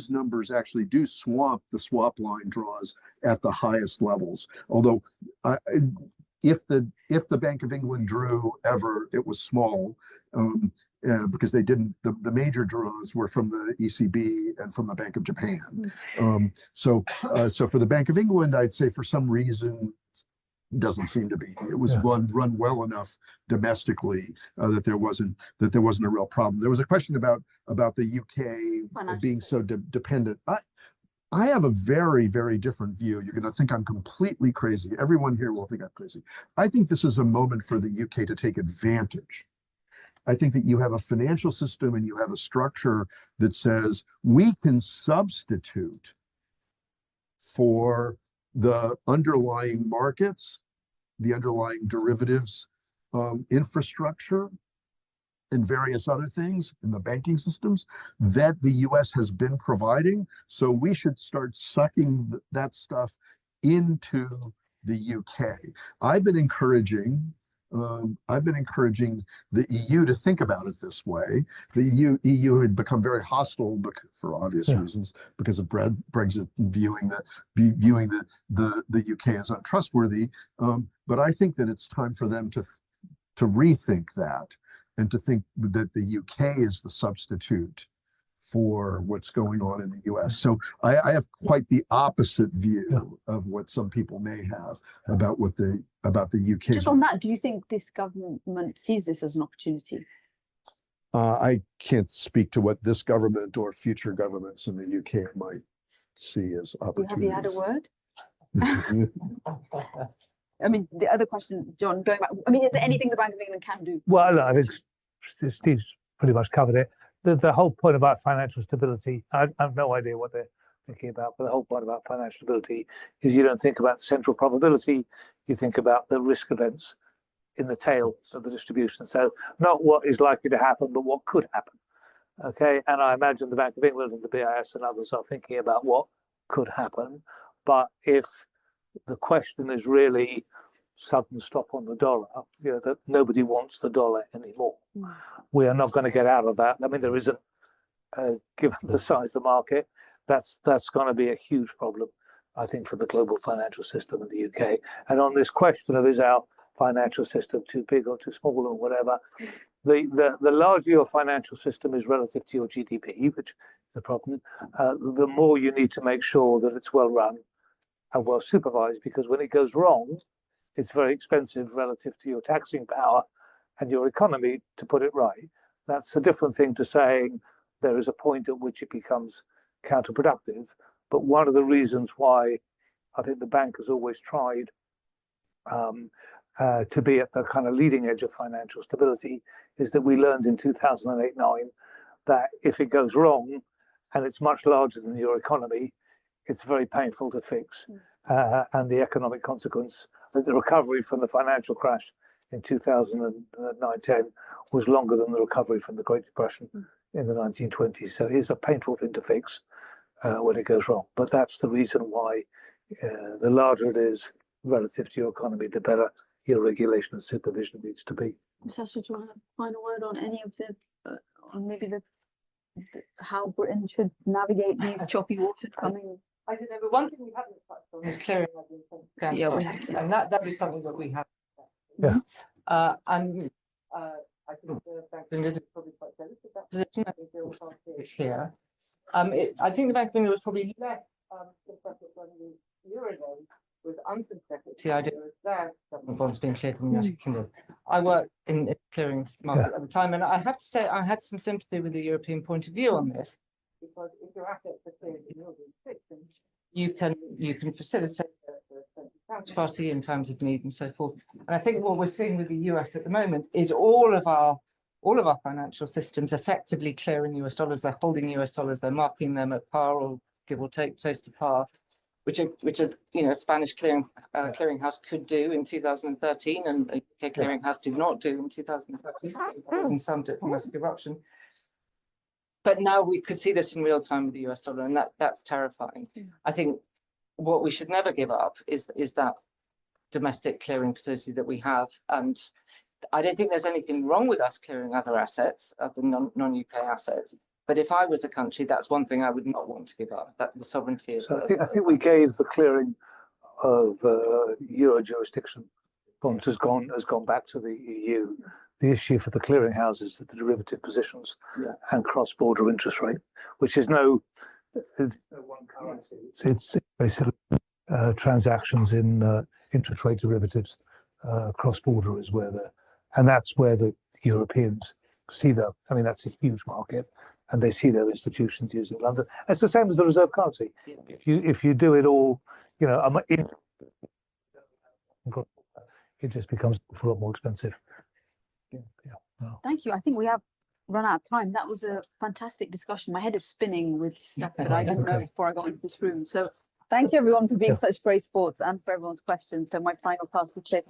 [SPEAKER 3] numbers actually do swamp the swap line draws at the highest levels. Although if the Bank of England drew ever, it was small, because they didn't. The major draws were from the ECB and from the Bank of Japan. So for the Bank of England, I'd say for some reason doesn't seem to be. It was run well enough domestically that there wasn't a real problem. There was a question about the UK being so dependent. I have a very, very different view. You're going to think I'm completely crazy. Everyone here will think I'm crazy. I think this is a moment for the UK to take advantage. I think that you have a financial system and you have a structure that says we can substitute for the underlying markets, the underlying derivatives infrastructure, and various other things in the banking systems that the US has been providing. So we should start sucking that stuff into the UK. I've been encouraging the EU to think about it this way. The EU had become very hostile for obvious reasons, because of Brexit, viewing the UK as untrustworthy. But I think that it's time for them to rethink that, and to think that the UK is the substitute for what's going on in the US. So I have quite the opposite view of what some people may have about the UK.
[SPEAKER 6] Just on that, do you think this government sees this as an opportunity?
[SPEAKER 3] I can't speak to what this government or future governments in the UK might see as opportunities.
[SPEAKER 6] Have you had a word? I mean, the other question, John, going back, I mean, is there anything the Bank of England can do?
[SPEAKER 5] Well, look, I think Steve's pretty much covered it. The whole point about financial stability, I have no idea what they're thinking about, but the whole point about financial stability is you don't think about central probability, you think about the risk events in the tail of the distribution. So not what is likely to happen, but what could happen. Okay, and I imagine the Bank of England and the BIS and others are thinking about what could happen. But if the question is really sudden stop on the dollar, you know, that nobody wants the dollar anymore, we are not going to get out of that. I mean, there isn't, given the size of the market, that's going to be a huge problem, I think, for the global financial system in the UK. And on this question of is our financial system too big or too small or whatever, the larger your financial system is relative to your GDP, which is the problem, the more you need to make sure that it's well run and well supervised, because when it goes wrong, it's very expensive relative to your taxing power, and your economy to put it right. That's a different thing to saying there is a point at which it becomes counterproductive. But one of the reasons why I think the bank has always tried to be at the kind of leading edge of financial stability is that we learned in 2008-9 that if it goes wrong and it's much larger than your economy, it's very painful to fix. And the economic consequence, the recovery from the financial crash in 2009-10 was longer than the recovery from the Great Depression in the 1920s. So it is a painful thing to fix when it goes wrong. But that's the reason why the larger it is relative to your economy, the better your regulation and supervision needs to be.
[SPEAKER 6] Sasha, do you want a final word on any of the, on maybe the how Britain should navigate these choppy waters coming?
[SPEAKER 4] I don't know, but one thing we haven't touched on is clearing of the
[SPEAKER 6] Yeah, we
[SPEAKER 4] costs,
[SPEAKER 6] have to.
[SPEAKER 4] and that is something that we have.
[SPEAKER 5] Yeah.
[SPEAKER 4] And I think the Bank of England is probably quite close to that position. I think they'll start to it here. I think the Bank of England was probably less sympathetic when the Eurozone was unsympathetic to the idea of their government bonds being cleared in the United Kingdom. I worked in the clearing market at the time, and I have to say I had some sympathy with the European point of view on this, because if your assets are cleared in your jurisdiction, you can facilitate the counterparty in times of need and so forth. And I think what we're seeing with the US at the moment is all of our financial systems effectively clearing US dollars. They're holding US dollars, they're marking them at par or give or take close to par, which a Spanish clearinghouse could do in 2013, and a UK clearinghouse did not do in 2013, causing some diplomatic eruption. But now we could see this in real time with the US dollar, and that's terrifying. I think what we should never give up is that domestic clearing facility that we have. And I don't think there's anything wrong with us clearing other assets, other non-UK assets. But if I was a country, that's one thing I would not want to give up, that the sovereignty of.
[SPEAKER 5] So I think we gave the clearing of Euro jurisdiction bonds has gone back to the EU. The issue for the clearing houses is the derivative positions and cross-border interest rate, which is no one currency. It's basically transactions in interest rate derivatives cross-border is where that's where the Europeans see I mean, that's a huge market, and they see their institutions using London. It's the same as the reserve currency. If you do it all, it just becomes a lot more expensive.
[SPEAKER 6] Thank you. I think we have run out of time. That was a fantastic discussion. My head is spinning with stuff that I didn't know before I got into this room. So thank you everyone for being such great sports and for everyone's questions. So my final pass is